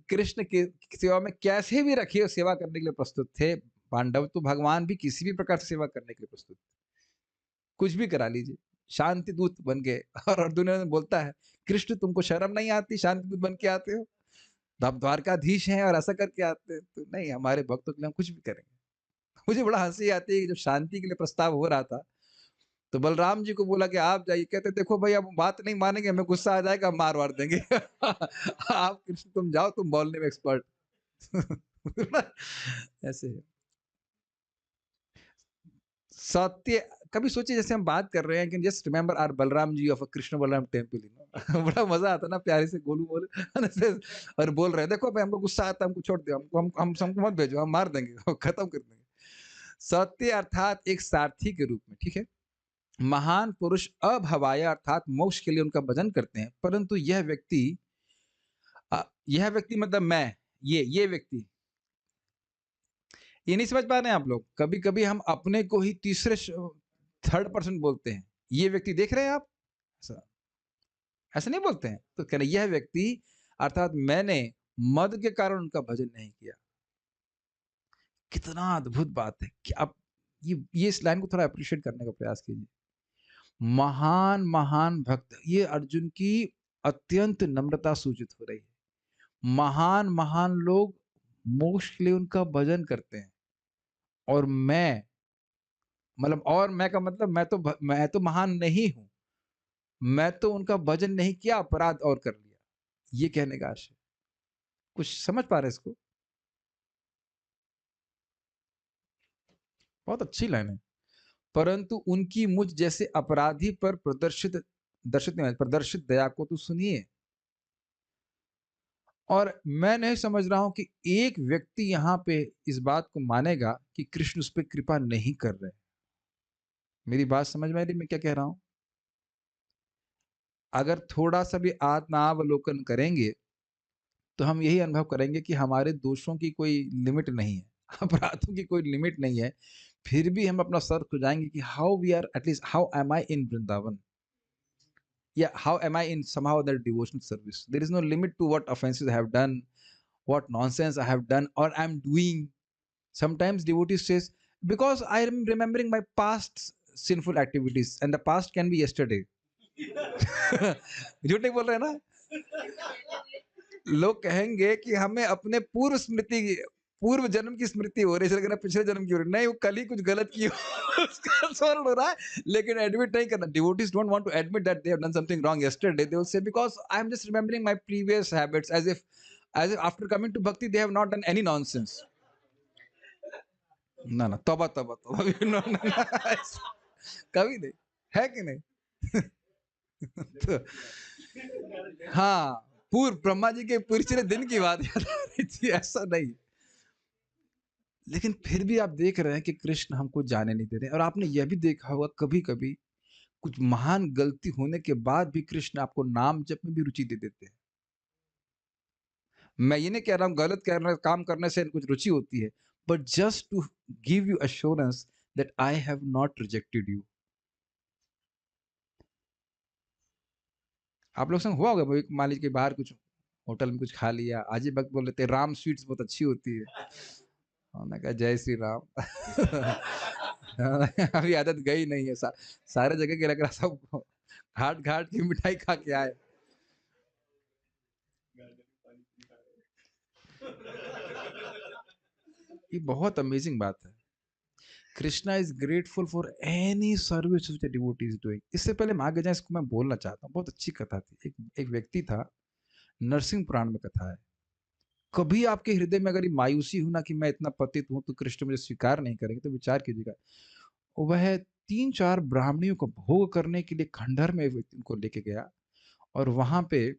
कृष्ण की सेवा में कैसे भी रखिए सेवा करने के लिए प्रस्तुत थे। पांडव तो भगवान भी किसी भी प्रकार से सेवा करने के लिए प्रस्तुत, कुछ भी करा लीजिए, शांति दूत बन गए। और अर्जुन बोलता है, कृष्ण तुमको शर्म नहीं आती, शांति दूत बन के आते हो? आप द्वारकाधीश हैं और ऐसा करके आते हैं। तो नहीं, हमारे भक्तों के लिए हम कुछ भी करेंगे। मुझे बड़ा हंसी आती है कि जब शांति के लिए प्रस्ताव हो रहा था तो बलराम जी को बोला कि आप जाइए, कहते देखो भाई अब बात नहीं मानेंगे, हमें गुस्सा आ जाएगा, मार वार देंगे। आप कृष्ण तुम जाओ, तुम बोलने में एक्सपर्ट। ऐसे है। सत्य कभी सोचिए, जैसे हम बात कर रहे हैं कि just remember our Balaram ji of Krishna Balaram temple, बड़ा मजा आता ना, प्यारे से गोलू बोले और बोल रहे हैं देखो भाई हमको गुस्सा आता है, हमको छोड़ दो, हमको मत भेजो, हम मार देंगे, खत्म कर देंगे। सत्य अर्थात एक सारथी के रूप में, ठीक है। महान पुरुष अभवाय अर्थात मोक्ष के लिए उनका भजन करते हैं, परंतु यह व्यक्ति मतलब मैं, ये व्यक्ति, ये नहीं समझ पा रहे हैं आप लोग? कभी कभी हम अपने को ही तीसरे थर्ड पर्सन बोलते हैं, ये व्यक्ति देख रहे हैं आप, ऐसा नहीं बोलते हैं। तो कह रहे यह व्यक्ति अर्थात मैंने मद के कारण उनका भजन नहीं किया। कितना अद्भुत बात है कि आप ये इस लाइन को थोड़ा अप्रिशिएट करने का प्रयास कीजिए। महान महान भक्त, ये अर्जुन की अत्यंत नम्रता सूचित हो रही है। महान महान लोग मोक्ष के लिए उनका भजन करते हैं, और मैं मतलब, और मैं का मतलब मैं तो महान नहीं हूं, मैं तो उनका भजन नहीं किया, अपराध और कर लिया। ये कहने का आशय, कुछ समझ पा रहे इसको? बहुत अच्छी लाइन है। परंतु उनकी मुझ जैसे अपराधी पर प्रदर्शित दया को तो सुनिए। और मैं नहीं समझ रहा हूं कि एक व्यक्ति यहां पे इस बात को मानेगा कि कृष्ण उस पर कृपा नहीं कर रहे। मेरी बात समझ में आ रही मैं क्या कह रहा हूं? अगर थोड़ा सा भी आत्मावलोकन करेंगे तो हम यही अनुभव करेंगे कि हमारे दोषों की कोई लिमिट नहीं है, अपराधों की कोई लिमिट नहीं है। फिर भी हम अपना सर खुजाएंगे कि how we are, at least how am I in Vrindavan, या how am I in somehow their devotional service. There is no limit to what offenses I have done, what nonsense I have done or I'm doing. Sometimes devotees says, because I am remembering my past sinful activities, and the past can be yesterday. झूठ नहीं बोल रहे ना? लोग कहेंगे कि हमें अपने पूर्व जन्म की स्मृति हो रही है, लेकिन पिछले जन्म की हो रही नहीं, वो कल ही कुछ गलत की हो उसका स्मरण हो रहा है, लेकिन एडमिट नहीं करना। Devotees don't want to admit that they have done something wrong yesterday. They will say because I am just remembering my previous habits, as if after coming to bhakti they have not done any nonsense. ना ना, तौबा तौबा तौबा, no ना, कभी नहीं, है कि नहीं? तो हाँ, पूर्व ब्रह्मा जी के पिछले दिन की बात याद आ रही थी, ऐसा नहीं। लेकिन फिर भी आप देख रहे हैं कि कृष्ण हमको जाने नहीं दे रहे हैं। और आपने यह भी देखा होगा कभी-कभी कुछ महान गलती होने के बाद भी कृष्ण आपको नाम जप में भी रुचि दे देते हैं। मैं ये नहीं कह रहा हूँ गलत करना काम करने से कुछ रुचि होती है, but just to give you assurance that I have not rejected you. आप लोग संग हुआ होगा भाई, मान लीजिए कि बाहर कुछ होटल में कुछ खा लिया, आज ही वक़्त बोल रहे थे राम स्वीट्स बहुत अच्छी होती है। हमने कहा जय श्री राम। अभी आदत गई नहीं है, सारे जगह के लग रहा सब घाट-घाट की मिठाई खा के आए। ये बहुत अमेजिंग बात है। Krishna is grateful for any service which a devotee is doing. इससे पहले हम आगे जाएँ, इसको मैं बोलना चाहता हूँ, बहुत अच्छी कथा थी। एक एक व्यक्ति था, नरसिंह पुराण में कथा है। कभी आपके हृदय में अगर ये मायूसी हो ना कि मैं इतना पतित हूँ, तो कृष्ण मुझे स्वीकार नहीं करेंगे, तो विचार कीजिएगा। वह 3-4 ब्राह्मणियों को भोग करने के लिए खंडहर में एक व्यक्ति उनको लेके गया, और वहाँ पे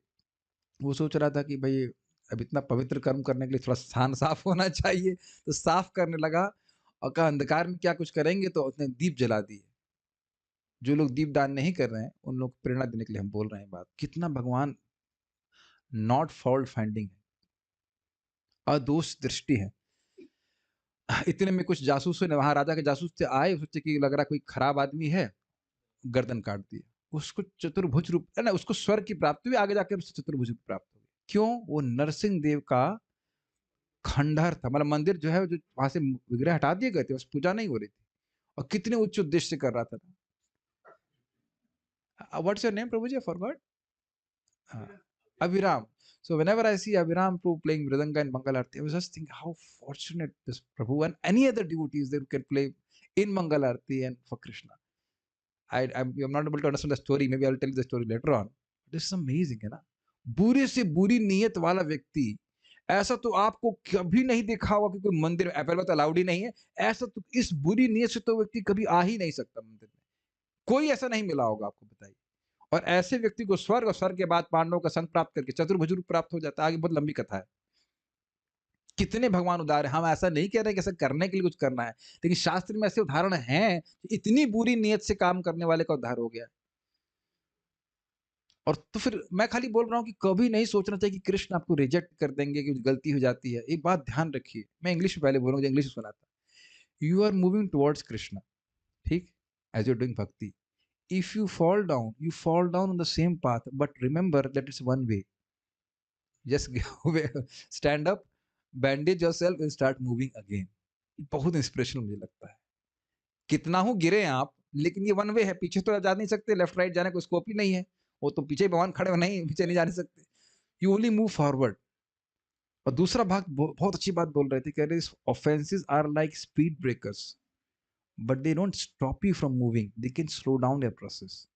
वो सोच रहा था कि भई अब इतना पवित्र कर्म करने के लिए थोड़ा स्थान साफ होना चाहिए, तो साफ करने लगा और कहा अंधकार में क्या कुछ करेंगे, तो उसने दीप जला दिए। जो लोग दीपदान नहीं कर रहे हैं, उन लोग को प्रेरणा देने के लिए हम बोल रहे हैं बात। कितना भगवान नॉट फॉल्ट फाइंडिंग है, अदोष दृष्टि है। इतने में कुछ जासूसों ने, वहाँ राजा के जासूस थे, आए, सोचे कि लग रहा कोई खराब आदमी है, गर्दन काट दिया। उसको चतुर्भुज रूप है ना, उसको स्वर्ग की प्राप्ति हुई, आगे जाकर उसको चतुर्भुज रूप प्राप्त हो गई। क्यों? वो नरसिंह देव का खंडहर था, मतलब मंदिर जो है, जो वहाँ से विग्रह हटा दिए गए थे, बस पूजा नहीं हो रही थी। और कितने उच्च उद्देश्य से कर रहा था। What's your name Prabhu ji? I forgot. हाँ, Abhiram. So whenever I see Abhiram Prabhu playing Mridanga in Mangal Aarti, I was just thinking how fortunate this Prabhu and any other devotees there who can play in Mangal Aarti and for Krishna. I'm not able to understand the story. Maybe I'll tell you the story later on. This is amazing, है ना? बुरे से बुरी नीयत वाला व्यक्ति, ऐसा तो आपको कभी नहीं देखा होगा कि कोई मंदिर में, पहले तो अलाउड ही नहीं है। ऐसा तो, इस बुरी नीयत से तो व्यक्ति कभी आ ही नहीं सकता मंदिर में। कोई ऐसा नहीं मिला होगा आपको, बताइए। और ऐसे व्यक्ति को स्वर्ग, और स्वर्ग के बाद पांडवों का संग प्राप्त करके चतुर्भुज रूप प्राप्त हो जाता है। आगे बहुत लंबी कथा है। कितने भगवान उदार हैं। हम ऐसा नहीं कह रहे कि ऐसा करने के लिए कुछ करना है, लेकिन शास्त्र में ऐसे उदाहरण हैं, इतनी बुरी नीयत से काम करने वाले का उद्धार हो गया। और तो फिर मैं खाली बोल रहा हूँ कि कभी नहीं सोचना चाहिए कि कृष्ण आपको रिजेक्ट कर देंगे, कि गलती हो जाती है। एक बात ध्यान रखिए, मैं इंग्लिश में पहले बोलूंगा, इंग्लिश में सुना था। You are moving towards Krishna, ठीक, as you doing bhakti. If you fall down on the same path, but remember that it's one way. Just stand up, bandage yourself and start moving again. बहुत inspirational मुझे लगता है। कितना हूँ गिरे हैं आप, लेकिन ये वन वे है, पीछे तो जा नहीं सकते, लेफ्ट राइट जाने को स्कोप ही नहीं है। वो तो पीछे भगवान खड़े हो, नहीं पीछे नहीं जा सकते। You only move forward. और दूसरा भाग बहुत अच्छी बात बोल रहे थे, कह रहे offenses are like speed breakers, but they don't stop you from moving, they can slow down your process.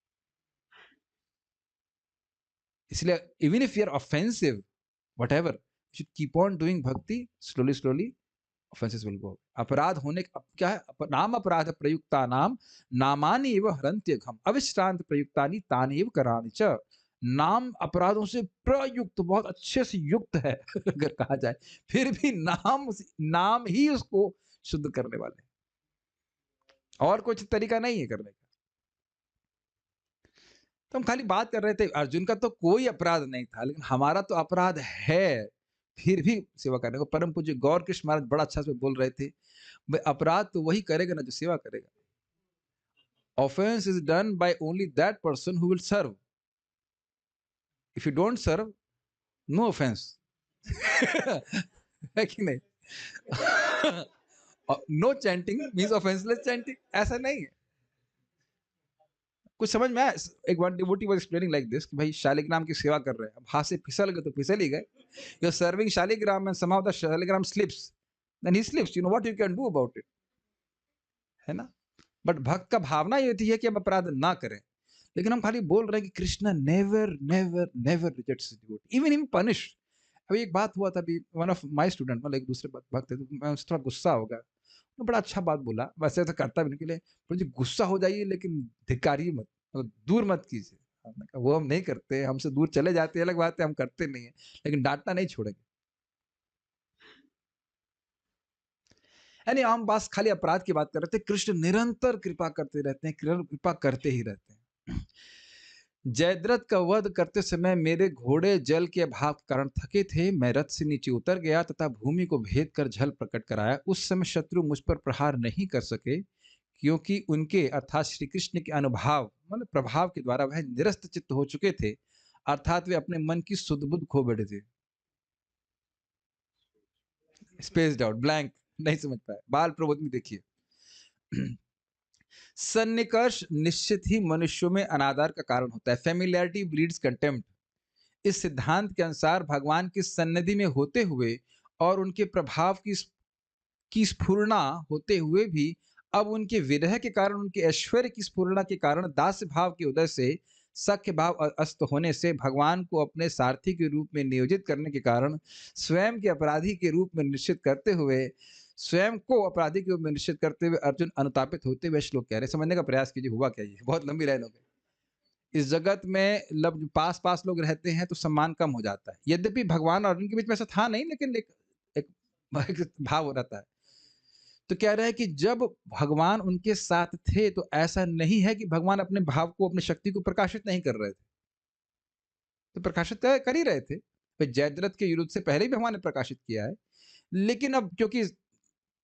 इसलिए even if you are offensive, whatever, you should keep on doing bhakti, slowly offenses will go away. अपराध होने क्या है, नाम अपराध प्रयुक्ता नाम नामानि एव हरन्त्यघम अविश्रांत प्रयुक्तानि तानि एव करानि च। नाम अपराधों से प्रयुक्त, बहुत अच्छे से युक्त है। अगर कहा जाए, फिर भी नाम ही उसको शुद्ध करने वाले, और कुछ तरीका नहीं है करने का। तो हम खाली बात कर रहे थे, अर्जुन का तो कोई अपराध नहीं था, लेकिन हमारा तो अपराध है, फिर भी सेवा करने को। परम पूज्य गौर कृष्ण महाराज बड़ा अच्छा से बोल रहे थे, भाई अपराध तो वही करेगा ना जो सेवा करेगा। Offence is done by only that person who will serve. If you don't serve, no offence. है कि नहीं? No chanting means offenceless chanting, ऐसा नहीं है। कुछ समझ में आया? एक one devotee was explaining like this कि भाई शालिग्राम की सेवा कर रहे हैं, अब हाथ से फिसल गए तो फिसल ही गए। You are serving Shaligram and somehow the Shaligram slips, then he slips, you know what you can do about it, है ना? बट भक्त का भावना ये होती है कि हम अपराध ना करें, लेकिन हम खाली बोल रहे हैं कि Krishna never never never rejects his devotee, even him punish. अभी एक बात हुआ था, अभी वन ऑफ माय स्टूडेंट, मतलब एक दूसरे भक्त थे, तो मैं उससे थोड़ा गुस्सा हो गया। वो बड़ा अच्छा बात बोला, वैसे तो करता भी नहीं के लिए, मुझे गुस्सा हो जाइए लेकिन धिक्कारिए मत, मतलब दूर मत कीजिए। हमने कहा वो हम नहीं करते, हमसे दूर चले जाते हैं अलग बात है, हम करते नहीं है, लेकिन डांटना नहीं छोड़ेंगे। यानी हम बस खाली अपराध की बात कर रहे थे, कृष्ण निरंतर कृपा करते रहते हैं, कृपा करते ही रहते हैं। जयद्रथ का वध करते समय मेरे घोड़े जल के अभाव के कारण थके थे, मैं रथ से नीचे उतर गया तथा भूमि को भेद कर जल प्रकट कराया। उस समय शत्रु मुझ पर प्रहार नहीं कर सके, क्योंकि उनके अर्थात श्री कृष्ण के अनुभाव मतलब प्रभाव के द्वारा वह निरस्त चित्त हो चुके थे, अर्थात वे अपने मन की सुध बुध खो बैठे थे। स्पेस्ड आउट, ब्लैंक, नहीं समझ पाए। बाल प्रबोध में देखिए। सन्निकर्ष निश्चित ही मनुष्यों में अनादर का कारण होता है। Familiarity breeds contempt. इस सिद्धांत के अनुसार भगवान की सन्निधि में होते हुए और उनके प्रभाव की स्फुरना होते हुए भी अब उनके विरह के कारण, उनके ऐश्वर्य की स्फुरना के कारण, दास्य भाव के उदय से, सख्य भाव अस्त होने से, भगवान को अपने सारथी के रूप में नियोजित करने के कारण, स्वयं के अपराधी के रूप में निश्चित करते हुए, स्वयं को अपराधी के रूप में निश्चित करते हुए अर्जुन अनुतापित होते हुए श्लोक कह रहे। समझने का प्रयास कीजिए हुआ क्या, ये बहुत लंबी लाइन हो गई। इस जगत में लब पास पास लोग रहते हैं तो सम्मान कम हो जाता है। यद्यपि भगवान और अर्जुन के बीच में ऐसा था नहीं, लेकिन एक भाव हो रहता है। तो कह रहा है कि जब भगवान उनके साथ थे तो ऐसा नहीं है कि भगवान अपने भाव को, अपनी शक्ति को प्रकाशित नहीं कर रहे थे, तो प्रकाशित कर ही रहे थे। तो जयद्रथ के युद्ध से पहले ही भगवान ने प्रकाशित किया है, लेकिन अब क्योंकि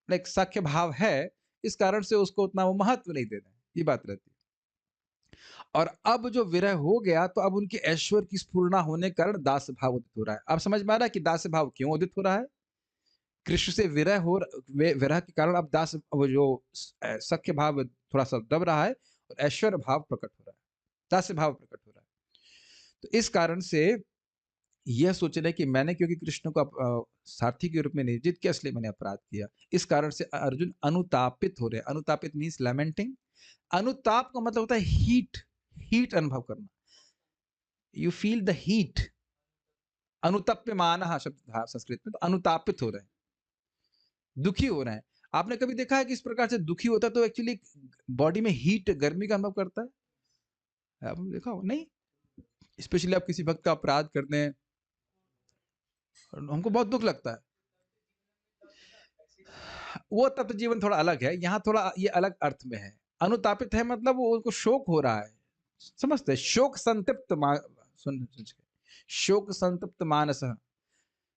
लाइक सख्य भाव है, इस कारण से उसको उतना वो महत्व नहीं दे रहे हैं, ये बात रहती है। और अब जो विरह हो गया तो अब उनके ऐश्वर्य की स्फुरना होने के कारण दास भाव उदित हो रहा है। अब समझ में आ रहा है कि दास भाव क्यों उदित हो रहा है। कृष्ण से विरह के कारण अब दास वो जो सख्य भाव थोड़ा सा दब रहा है और ऐश्वर्य भाव प्रकट हो रहा है, दास भाव प्रकट हो रहा है। तो इस कारण से यह सोच रहे कि मैंने क्योंकि कृष्ण को सारथी के रूप में नियोजित किया, इसलिए मैंने अपराध किया। इस कारण से अर्जुन अनुतापित हो रहे हैं। अनुतापित मीन्स लैमेंटिंग। अनुताप का मतलब होता है हीट, हीट अनुभव करना। You feel the heat. अनुतप्यमान शब्द था संस्कृत में, तो अनुतापित हो रहे हैं, दुखी हो रहे हैं। आपने कभी देखा है कि इस प्रकार से दुखी होता है तो एक्चुअली बॉडी में हीट, गर्मी का अनुभव करता है? आपने देखा हो? नहीं। स्पेशली आप किसी भक्त का अपराध करते हैं, हमको बहुत दुख लगता है। वो तत्व जीवन थोड़ा अलग है, यहाँ थोड़ा ये अलग अर्थ में है। अनुतापित है मतलब वो उनको शोक हो रहा है, समझते हैं? शोक संतप्त शोक संतप्त मानस,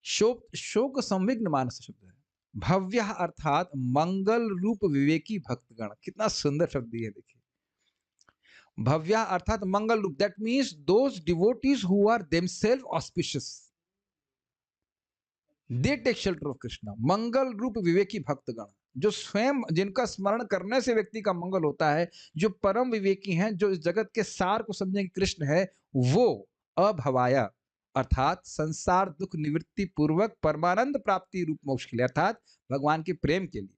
शोक संविग्न मानस शब्द है। भव्य अर्थात मंगल रूप विवेकी भक्तगण। कितना सुंदर शब्द दिए, देखिए। भव्य अर्थात मंगल रूप, that means those devotees who are themselves auspicious, they take shelter of Krishna. मंगल रूप विवेकी भक्तगण, जो स्वयं, जिनका स्मरण करने से व्यक्ति का मंगल होता है, जो परम विवेकी हैं, जो इस जगत के सार को समझने की कृष्ण है, वो अभवाया अर्थात संसार दुख निवृत्ति पूर्वक परमानंद प्राप्ति रूप मोक्ष के लिए, अर्थात भगवान के प्रेम के लिए,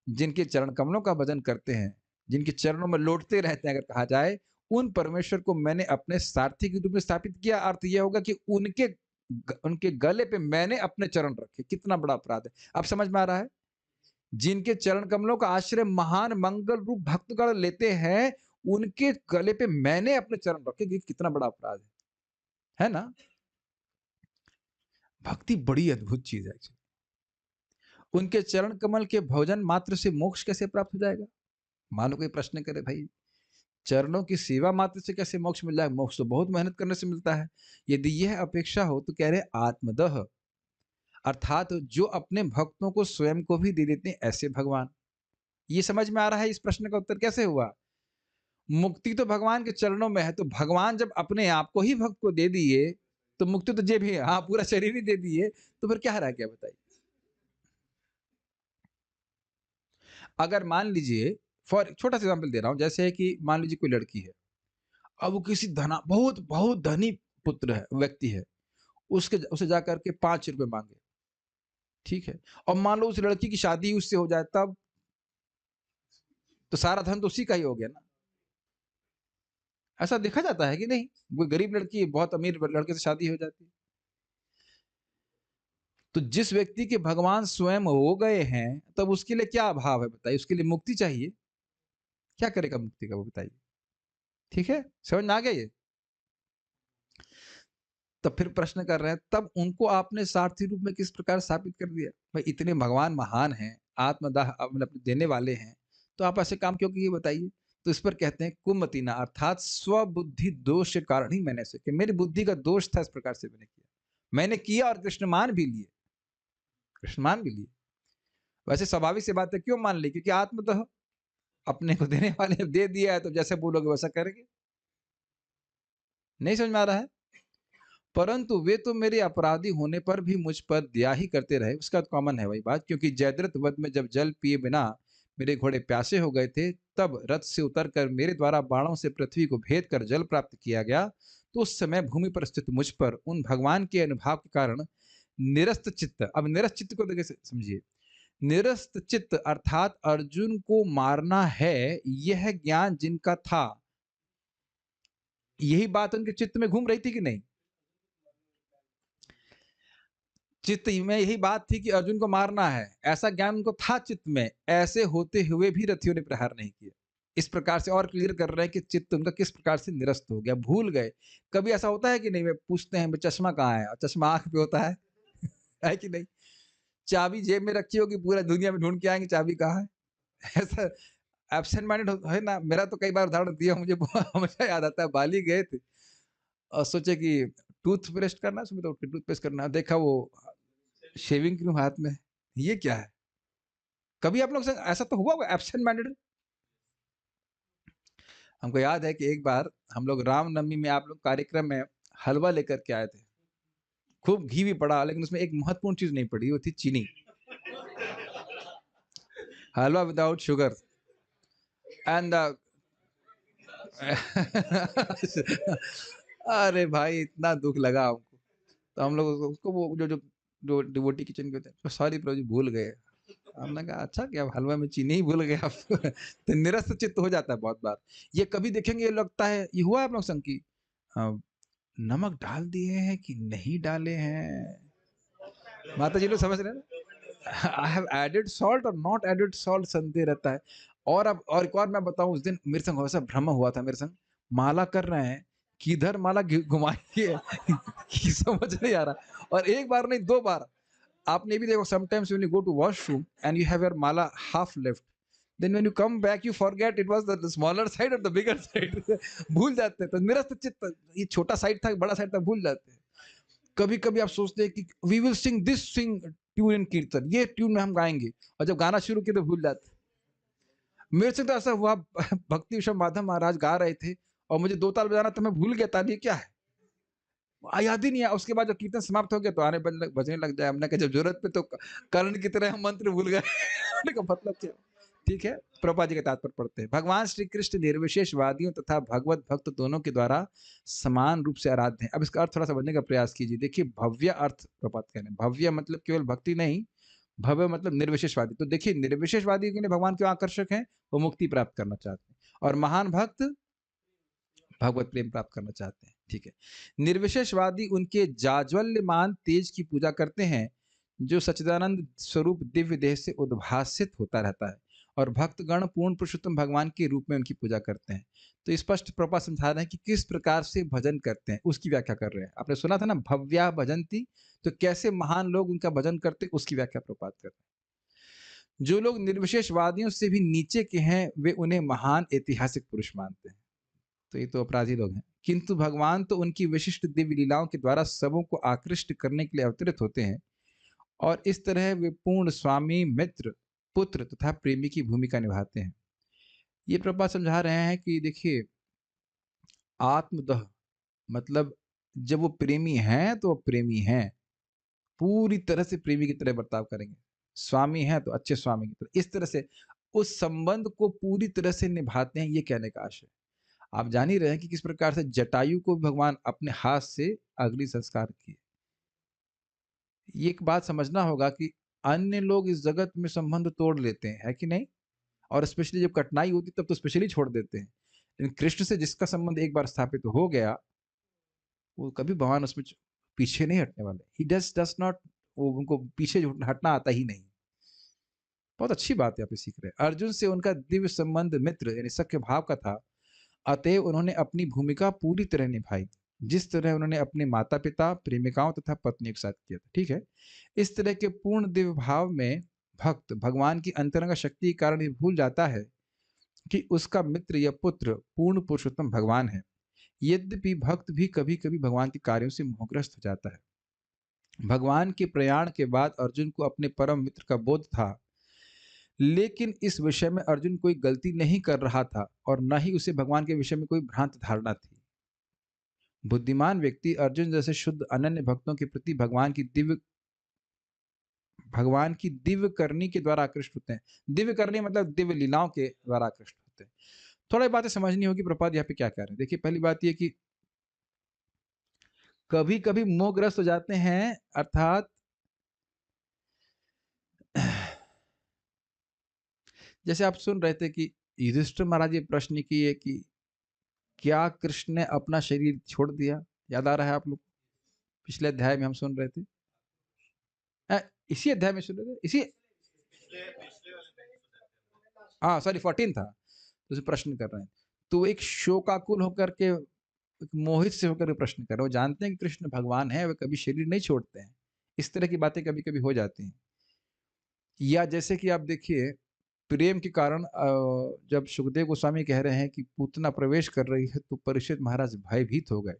जिनके चरण कमलों का भजन करते हैं, जिनके चरणों में लौटते रहते हैं, अगर कहा जाए, उन परमेश्वर को मैंने अपने सारथी के रूप में स्थापित किया। अर्थ यह होगा कि उनके गले पे मैंने अपने चरण रखे। कितना बड़ा अपराध है, अब समझ में आ रहा है? जिनके चरण कमलों का आश्रय महान मंगल रूप भक्तगण लेते हैं, उनके गले पे मैंने अपने चरण रखे। कितना बड़ा अपराध है ना? भक्ति बड़ी अद्भुत चीज है। उनके चरण कमल के भोजन मात्र से मोक्ष कैसे प्राप्त हो जाएगा? मान लो कोई प्रश्न करे, भाई चरणों की सेवा मात्र से कैसे मोक्ष मिल जाएगा? मोक्ष तो बहुत मेहनत करने से मिलता है। यदि यह अपेक्षा हो तो कह रहे आत्मदह, अर्थात जो अपने भक्तों को स्वयं को भी दे देते हैं, ऐसे भगवान। ये समझ में आ रहा है? इस प्रश्न का उत्तर कैसे हुआ? मुक्ति तो भगवान के चरणों में है, तो भगवान जब अपने आप को ही भक्त को दे दिए तो मुक्ति तो जेब ही है, हाँ पूरा शरीर ही दे दिए, तो फिर क्या रहा? क्या बताइए? अगर मान लीजिए, फॉर छोटा सा एग्जाम्पल दे रहा हूं, जैसे है कि मान लीजिए कोई लड़की है, अब वो किसी बहुत बहुत धनी पुत्र है, व्यक्ति है, उसे जाकर के 5 रुपए मांगे, ठीक है, और मान लो उस लड़की की शादी उससे हो जाए, तब तो सारा धन तो उसी का ही हो गया ना। ऐसा देखा जाता है कि नहीं? कोई गरीब लड़की बहुत अमीर लड़के से शादी हो जाती है, तो जिस व्यक्ति के भगवान स्वयं हो गए हैं, तब उसके लिए क्या अभाव है बताइए? उसके लिए मुक्ति चाहिए, क्या करेगा मुक्ति का वो बताइए? ठीक है, समझ में आ गया ये? तब फिर प्रश्न कर रहे हैं, तब उनको आपने सारथी रूप में किस प्रकार स्थापित कर दिया? भाई इतने भगवान महान हैं, आत्मदाह मतलब देने वाले हैं, तो आप ऐसे काम क्यों किए बताइए? तो इस पर कहते हैं कुमतिना अर्थात स्वबुद्धि दोष के कारण ही मैंने ऐसे किया। मेरी बुद्धि का दोष था, इस प्रकार से मैंने किया। मैंने किया और कृष्ण मान भी लिए, कृष्ण मान भी लिए। वैसे स्वाभाविक सी बात है, क्यों मान ली? क्योंकि आत्मतः अपने को देने वाले ने दे दिया है, तो जैसे बोलोगे वैसा करेंगे। नहीं समझ में आ रहा है? परंतु वे तो मेरे अपराधी होने पर भी मुझ पर दया ही करते रहे। उसका तो कॉमन है वही बात, क्योंकि जयद्रथ वध में जब जल पिए बिना मेरे घोड़े प्यासे हो गए थे, तब रथ से उतरकर मेरे द्वारा बाणों से पृथ्वी को भेद कर जल प्राप्त किया गया। तो उस समय भूमि पर स्थित मुझ पर उन भगवान के अनुभाव के कारण निरस्त चित्त, अब निरस्त चित्त को देखिए समझिए, निरस्त चित्त अर्थात अर्जुन को मारना है, यह ज्ञान जिनका था, यही बात उनके चित्त में घूम रही थी कि नहीं? चित्त में यही बात थी कि अर्जुन को मारना है, ऐसा ज्ञान उनको था चित्त में। ऐसे होते हुए भी रथियों ने प्रहार नहीं किया। इस प्रकार से और क्लियर कर रहे हैं कि चित्त उनका किस प्रकार से निरस्त हो गया, भूल गए। कभी ऐसा होता है कि नहीं, वे पूछते हैं चश्मा कहाँ है, और चश्मा आंख पे होता है है कि नहीं? चाबी जेब में रखी होगी, पूरा दुनिया में ढूंढ के आएंगे चाबी कहाँ है ऐसा एब्सेंट माइंडेड है ना। मेरा तो कई बार उदाहरण दिया, मुझे हमेशा याद आता है। बाली गए थे और सोचे कि टूथपेस्ट करना है, सुबह तो उठ के टूथपेस्ट करना है, देखा वो शेविंग क्रीम हाथ में, ये क्या है? कभी आप लोग से ऐसा तो हुआ होगा एब्सेंट माइंडेड? हमको याद है कि एक बार हम लोग रामनवमी में आप लोग कार्यक्रम में हलवा लेकर के आए थे। खूब घी भी पड़ा, लेकिन उसमें एक महत्वपूर्ण चीज नहीं पड़ी, वो थी चीनी। हलवा विदाउट शुगर एंड अरे भाई इतना दुख लगा हमको। तो हम लोग उसको वो जो डिवोटी किचन के थे, सॉरी प्रभु जी भूल गए। हमने कहा अच्छा क्या हलवा में चीनी ही भूल गए आप तो निरस्त चित्त हो जाता है बहुत बार। ये कभी देखेंगे, ये लगता है, ये हुआ आप लोग संग की नमक डाल दिए हैं कि नहीं डाले हैं, माता जी लोग समझ रहे हैं, आई हैव एडेड सॉल्ट और नॉट एडेड सॉल्ट संदेह रहता है। और अब और एक और मैं बताऊं, उस दिन मेरे संग वैसा भ्रम हुआ था, मेरे संग माला कर रहे हैं, किधर माला घुमाई है कि समझ नहीं आ रहा। और एक बार नहीं, दो बार। आपने भी देखो, sometimes when you go to washroom and you have your mala half left, then when you come back you forget it was the smaller side और द बिगर साइड भूल जाते हैं। तो निरस्त चित्त, ये छोटा साइड था बड़ा साइड था, भूल जाते हैं। कभी कभी आप सोचते हैं कि we will sing this sing tune in kirtan, ये ट्यून में हम गाएंगे, और जब गाना शुरू किया तो भूल जाते हैं। मेरे से तो ऐसा हुआ भक्ति विश्व माधव महाराज गा रहे थे और मुझे दो ताल बजाना था, मैं भूल गया ताली क्या है, याद ही नहीं आया। उसके बाद जब कीर्तन समाप्त हो गया तो आने बजने लग जाए। हमने कहा जब जरूरत पे तो कर्ण की तरह हम मंत्र भूल गए हमने कहा मतलब क्या? ठीक है, प्रभुपाद जी के तात्पर्य पढ़ते हैं। भगवान श्री कृष्ण निर्विशेषवादियों तथा भगवत भक्त दोनों के द्वारा समान रूप से आराध्य हैं। अब इसका अर्थ थोड़ा समझने का प्रयास कीजिए। देखिए भव्य अर्थ प्रभुपाद कह रहे हैं, भव्य मतलब केवल भक्ति नहीं, भव्य मतलब निर्विशेषवादी। तो देखिए निर्विशेषवादी के लिए भगवान क्यों आकर्षक हैं? वो मुक्ति प्राप्त करना चाहते हैं, और महान भक्त भगवत प्रेम प्राप्त करना चाहते हैं। ठीक है, निर्विशेषवादी उनके जाज्वल्यमान तेज की पूजा करते हैं, जो सच्चिदानंद स्वरूप दिव्य देह से उद्भासित होता रहता है, और भक्तगण पूर्ण पुरुषोत्तम भगवान के रूप में उनकी पूजा करते हैं। तो स्पष्ट प्रभुपाद समझा रहे हैं कि किस प्रकार से भजन करते हैं, उसकी व्याख्या कर रहे हैं। आपने सुना था ना भव्या भजंती, तो कैसे महान लोग उनका भजन करते, उसकी व्याख्या प्रभुपाद कर रहे हैं। जो लोग निर्विशेषवादियों से भी नीचे के हैं, वे उन्हें महान ऐतिहासिक पुरुष मानते हैं, तो ये तो अपराधी लोग हैं। किंतु भगवान तो उनकी विशिष्ट दिव्य लीलाओं के द्वारा सबों को आकृष्ट करने के लिए अवतरित होते हैं, और इस तरह वे पूर्ण स्वामी, मित्र, पुत्र तथा प्रेमी की भूमिका निभाते हैं। ये प्रभुपाद समझा रहे हैं कि देखिए आत्मदह मतलब जब वो प्रेमी हैं तो वो प्रेमी हैं, पूरी तरह से प्रेमी की तरह बर्ताव करेंगे। स्वामी हैं तो अच्छे स्वामी की तरह, इस तरह से उस संबंध को पूरी तरह से निभाते हैं, ये कहने का आशय। आप जान ही रहे हैं कि किस प्रकार से जटायु को भगवान अपने हाथ से अग्नि संस्कार किए। ये एक बात समझना होगा कि अन्य लोग इस जगत में संबंध तोड़ लेते हैं, है कि नहीं? और स्पेशली जब कठिनाई होती तब तो स्पेशली छोड़ देते हैं। लेकिन कृष्ण से जिसका संबंध एक बार स्थापित हो गया, वो कभी भगवान उसमें पीछे नहीं हटने वाले। ही डस नॉट, वो उनको पीछे हटना आता ही नहीं। बहुत अच्छी बात है, आप सीख रहे हैं। अर्जुन से उनका दिव्य संबंध मित्र यानी सख्य भाव का था, अतएव उन्होंने अपनी भूमिका पूरी तरह निभाई। जिस तरह उन्होंने अपने माता-पिता, प्रेमिकाओं तथा पत्नियों के साथ किया था। ठीक है? इस तरह के पूर्ण दिव्य भाव में भक्त भगवान की अंतरंग शक्ति के कारण ये भूल जाता है कि उसका मित्र या पुत्र पूर्ण पुरुषोत्तम भगवान है। यद्यपि भक्त भी कभी-कभी भगवान के कार्यों से मोहग्रस्त हो जाता है। भगवान के प्रयाण के बाद अर्जुन को अपने परम मित्र का बोध था, लेकिन इस विषय में अर्जुन कोई गलती नहीं कर रहा था और न ही उसे भगवान के विषय में कोई भ्रांत धारणा थी। बुद्धिमान व्यक्ति अर्जुन जैसे शुद्ध अनन्य भक्तों के प्रति भगवान की दिव्य करनी के द्वारा आकृष्ट होते हैं। दिव्य करनी मतलब दिव्य लीलाओं के द्वारा आकृष्ट होते हैं। थोड़ा ये बातें समझनी होगी प्रभुपाद यहाँ पे क्या कह रहे हैं। देखिए, पहली बात ये कि कभी-कभी मोहग्रस्त हो जाते हैं, अर्थात जैसे आप सुन रहे थे कि युधिष्ठिर महाराज ये प्रश्न किए कि क्या कृष्ण ने अपना शरीर छोड़ दिया? याद आ रहा है आप लोग? पिछले अध्याय में हम सुन रहे थे। इसी अध्याय में सुन रहे थे? इसी हाँ, सॉरी 14 था। तो उसे प्रश्न कर रहे हैं। तो एक शोकाकुल होकर के, एक मोहित से होकर के प्रश्न कर रहे हैं। वो जानते हैं कि कृष्ण भगवान है, वे कभी शरीर नहीं छोड़ते हैं। इस तरह की बातें कभी-कभी हो जाती हैं। या जैसे कि आप देखिए, प्रेम के कारण जब सुखदेव गोस्वामी कह रहे हैं कि पूतना प्रवेश कर रही है, तो परीक्षित महाराज भयभीत हो गए।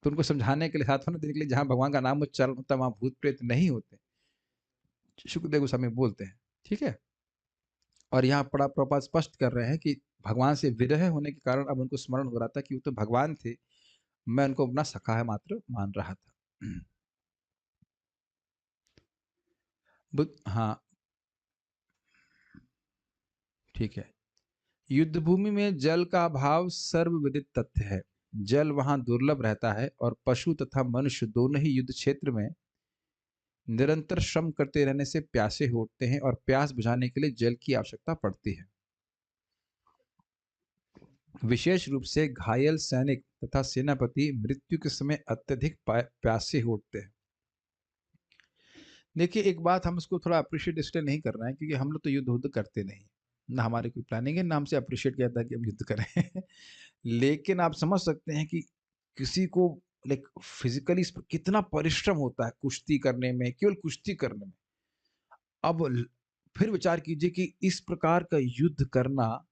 तो उनको समझाने के लिए, सांत्वना देने के लिए, जहाँ भगवान का नाम उच्चारण होता है, वहाँ भूत-प्रेत नहीं होते। सुखदेव गोस्वामी बोलते हैं, ठीक है? और यहाँ बड़ा प्रभुपाद स्पष्ट कर रहे हैं कि भगवान से विरह होने के कारण अब उनको स्मरण हो रहा था कि वो तो भगवान थे, मैं उनको अपना सखा है मात्र मान रहा था। हाँ, ठीक है। युद्ध भूमि में जल का अभाव सर्वविदित तथ्य है। जल वहां दुर्लभ रहता है और पशु तथा मनुष्य दोनों ही युद्ध क्षेत्र में निरंतर श्रम करते रहने से प्यासे हो उठते हैं और प्यास बुझाने के लिए जल की आवश्यकता पड़ती है। विशेष रूप से घायल सैनिक तथा सेनापति मृत्यु के समय अत्यधिक प्यासे हो उठते हैं। देखिए, एक बात हम इसको थोड़ा अप्रिशिएट इसलिए नहीं कर रहे हैं क्योंकि हम लोग तो युद्ध करते नहीं, ना हमारी कोई प्लानिंग है, ना हमसे अप्रिशिएट किया था कि हम युद्ध करें। लेकिन आप समझ सकते हैं कि किसी को लाइक फिजिकली कितना परिश्रम होता है कुश्ती करने में, केवल कुश्ती करने में। अब फिर विचार कीजिए कि इस प्रकार का युद्ध करना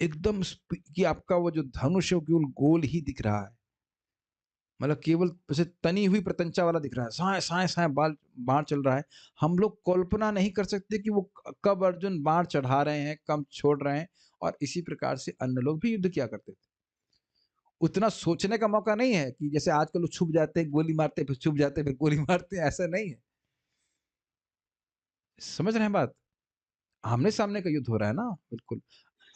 एकदम कि आपका वो जो धनुष है वो केवल गोल ही दिख रहा है, मतलब केवल जैसे तनी हुई प्रतंचा वाला दिख रहा है, साए साए साए बाल बाण चल रहा है। हम लोग कल्पना नहीं कर सकते कि वो कब अर्जुन बाण चढ़ा रहे हैं, कब छोड़ रहे हैं। और इसी प्रकार से अन्य लोग भी युद्ध किया करते थे। उतना सोचने का मौका नहीं है कि जैसे आजकल लोग छुप जाते हैं, गोली मारते हैं, फिर छुप जाते हैं, फिर गोली मारते हैं, ऐसा नहीं है। समझ रहे हैं बात? आमने-सामने का युद्ध हो रहा है ना, बिल्कुल।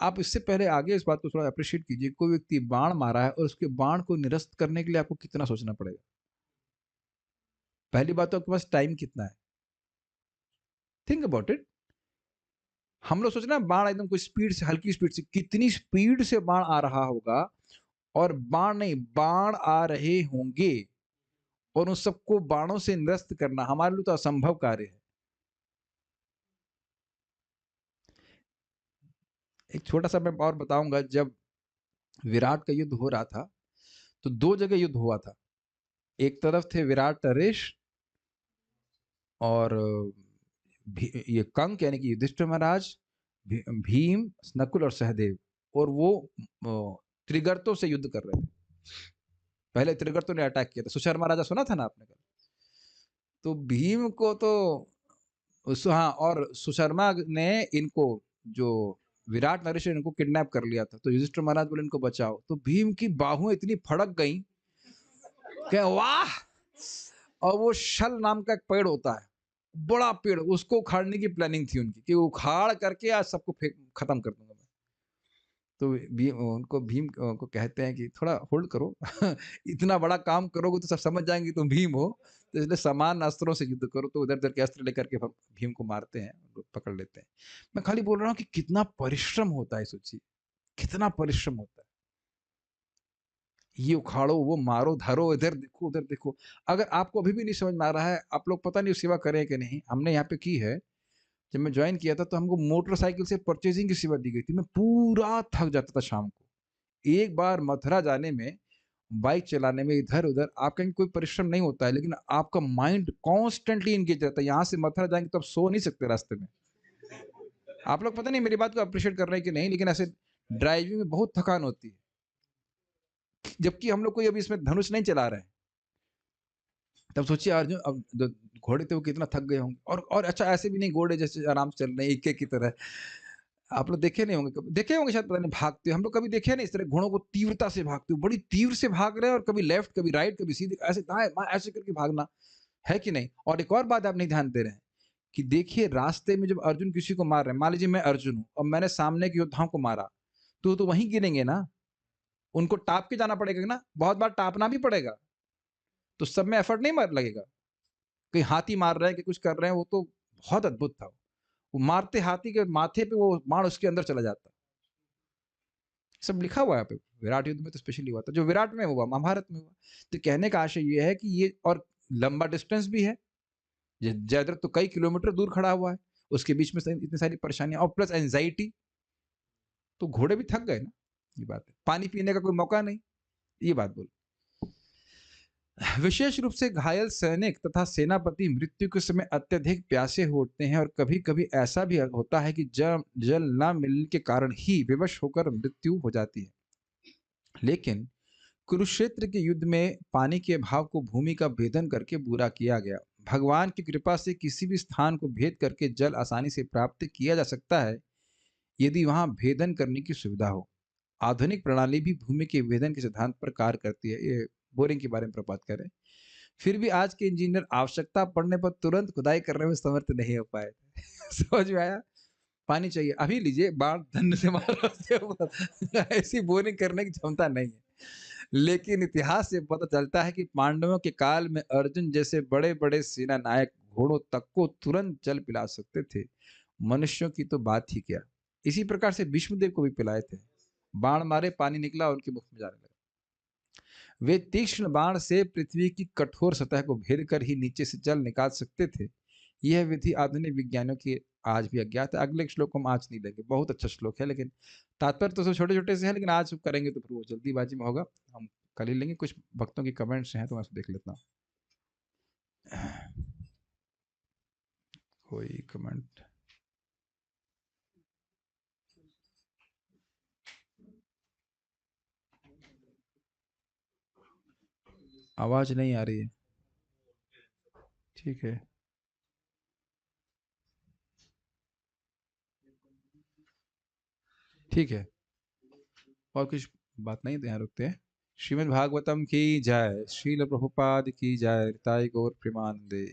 आप इससे पहले आगे इस बात को थोड़ा एप्रिशिएट कीजिए, कोई व्यक्ति बाण मारा है और उसके बाण को निरस्त करने के लिए आपको कितना सोचना पड़ेगा? पहली बात तो आपके पास टाइम कितना है? Think about it. हम लोग सोच रहे हैं बाण एकदम कोई स्पीड से, हल्की स्पीड से, कितनी स्पीड से बाण आ रहा होगा। और बाण नहीं, बाण आ रहे होंगे और उन सबको बाणों से निरस्त करना हमारे लिए तो असंभव कार्य है। एक छोटा-सा मैं और बताऊँगा, जब विराट का युद्ध हो रहा था, तो 2 जगह युद्ध हुआ था। एक तरफ थे विराट नरेश और ये कंक यानी कि युधिष्ठिर महाराज, भीम, नकुल और सहदेव, और वो त्रिगर्तों से युद्ध कर रहे थे। पहले त्रिगर्तों ने अटैक किया था। सुशर्मा राजा सुना था ना आपने कल? तो भीम को तो हाँ, और सुशर्मा ने इनको, जो विराट नरेश ने इनको किडनैप कर लिया था, तो युधिष्ठिर महाराज बोले इनको बचाओ, तो भीम की बाहुएं इतनी फड़क गई कि वाह। और वो शल नाम का एक पेड़ होता है, बड़ा पेड़, उसको उखाड़ने की प्लानिंग थी उनकी कि उखाड़ करके आज सबको फेंक खत्म कर दूंगा मैं। तो भीम को कहते हैं कि थोड़ा होल्ड करो। इतना बड़ा काम करोगे तो सब समझ जाएंगे तुम भीम हो, तो इसलिए समान अस्त्रों से युद्ध करो। तो उधर-उधर के अस्त्र लेकर के भीम को मारते हैं, पकड़ लेते हैं। मैं खाली बोल रहा हूँ कि कितना परिश्रम होता है, सोचिए कितना परिश्रम होता है। ये उखाड़ो, वो मारो, धरो, इधर देखो, उधर देखो। अगर आपको अभी भी नहीं समझ में आ रहा है, आप लोग पता नहीं सेवा करें कि नहीं, हमने यहाँ पे की है। जब मैं ज्वाइन किया था तो हमको मोटरसाइकिल से परचेजिंग की सेवा दी गई थी। मैं पूरा थक जाता था शाम को। एक बार मथुरा जाने में बाइक चलाने में इधर-उधर आप कहेंगे कोई परिश्रम नहीं होता है, लेकिन आपका माइंड कॉन्स्टेंटली एंगेज रहता है। यहाँ से मथुरा जाएँगे तो आप सो नहीं सकते रास्ते में। आप लोग पता नहीं मेरी बात को अप्रिशिएट कर रहे हैं कि नहीं, लेकिन ऐसे ड्राइविंग में बहुत थकान होती है। जबकि हम लोग कोई अभी इसमें धनुष नहीं चला रहे हैं। तब सोचिए अर्जुन अब जो घोड़े थे वो कितना थक गए होंगे, और अच्छा ऐसे भी नहीं घोड़े जैसे आराम से चल रहे हैं इक्के की तरह। आप लोग देखे नहीं होंगे, कभी देखे होंगे शायद, पता नहीं, भागते हुए हम लोग कभी देखे नहीं इस तरह घोड़ों को तीव्रता से भागते हुए, बड़ी तीव्र से भाग रहे हैं, और कभी लेफ्ट कभी राइट कभी सीधे ऐसे दाएं बाएं ऐसे करके भागना, है कि नहीं? और एक और बात आप नहीं ध्यान दे रहे हैं कि देखिए रास्ते में जब अर्जुन किसी को मार रहे हैं, मान लीजिए मैं अर्जुन हूं और मैंने सामने के योद्धाओं को मारा, तो वहीं गिरेंगे ना, उनको टाप के जाना पड़ेगा ना, बहुत बार टापना भी पड़ेगा, तो सब में एफर्ट नहीं मार लगेगा। कहीं हाथी मार रहे हैं कि कुछ कर रहे हैं, वो तो बहुत अद्भुत था। वो मारते हाथी के माथे पे वो बाण उसके अंदर चला जाता। सब लिखा हुआ है यहाँ पे, विराट युद्ध में तो स्पेशली हुआ था, जो विराट में हुआ, महाभारत में हुआ। तो कहने का आशय ये है कि ये और लंबा डिस्टेंस भी है, जयद्रथ तो कई किलोमीटर दूर खड़ा हुआ है, उसके बीच में इतनी सारी परेशानियां और प्लस एंजाइटी, तो घोड़े भी थक गए ना, ये बात है। पानी पीने का कोई मौका नहीं, ये बात बोल। विशेष रूप से घायल सैनिक तथा सेनापति मृत्यु के समय अत्यधिक प्यासे हो उठते हैं, और कभी कभी ऐसा भी होता है कि जल न मिलने के कारण ही विवश होकर मृत्यु हो जाती है। लेकिन कुरुक्षेत्र के युद्ध में पानी के अभाव को भूमि का भेदन करके पूरा किया गया। भगवान की कृपा से किसी भी स्थान को भेद करके जल आसानी से प्राप्त किया जा सकता है, यदि वहां भेदन करने की सुविधा हो। आधुनिक प्रणाली भी भूमि के भेदन के सिद्धांत पर कार्य करती है। ये बोरिंग के बारे में प्रपात करें। फिर भी आज के इंजीनियर आवश्यकता पड़ने पर तुरंत खुदाई करने में समर्थ नहीं हो पाए। समझ में आया? पानी चाहिए अभी लीजिए, बाढ़ धन से मारो उसके ऊपर। ऐसी बोरिंग करने की क्षमता नहीं है। लेकिन इतिहास से पता चलता है कि पांडवों के काल में अर्जुन जैसे बड़े बड़े सेना नायक घोड़ों तक को तुरंत जल पिला सकते थे, मनुष्यों की तो बात ही क्या। इसी प्रकार से भीष्मदेव को भी पिलाए थे, बाण मारे पानी निकला और उनके मुख में जाने लगा। वे तीक्ष्ण बाण से पृथ्वी की कठोर सतह को भेद कर ही नीचे से जल निकाल सकते थे। यह विधि आधुनिक विज्ञानियों की आज भी अज्ञात है। अगले श्लोक को हम आज नहीं लेंगे, बहुत अच्छा श्लोक है, लेकिन तात्पर्य तो सब छोटे छोटे से है, लेकिन आज करेंगे तो फिर वो जल्दीबाजी में होगा, हम कल ही लेंगे। कुछ भक्तों की कमेंट्स हैं तो मैं देख लेता हूँ। कोई कमेंट? आवाज नहीं आ रही है, ठीक है। ठीक है, और कुछ बात नहीं, ध्यान रखते हैं। श्रीमद् भागवतम की जय, श्रील प्रभुपाद की जय, ताई गौर प्रेमानंदे।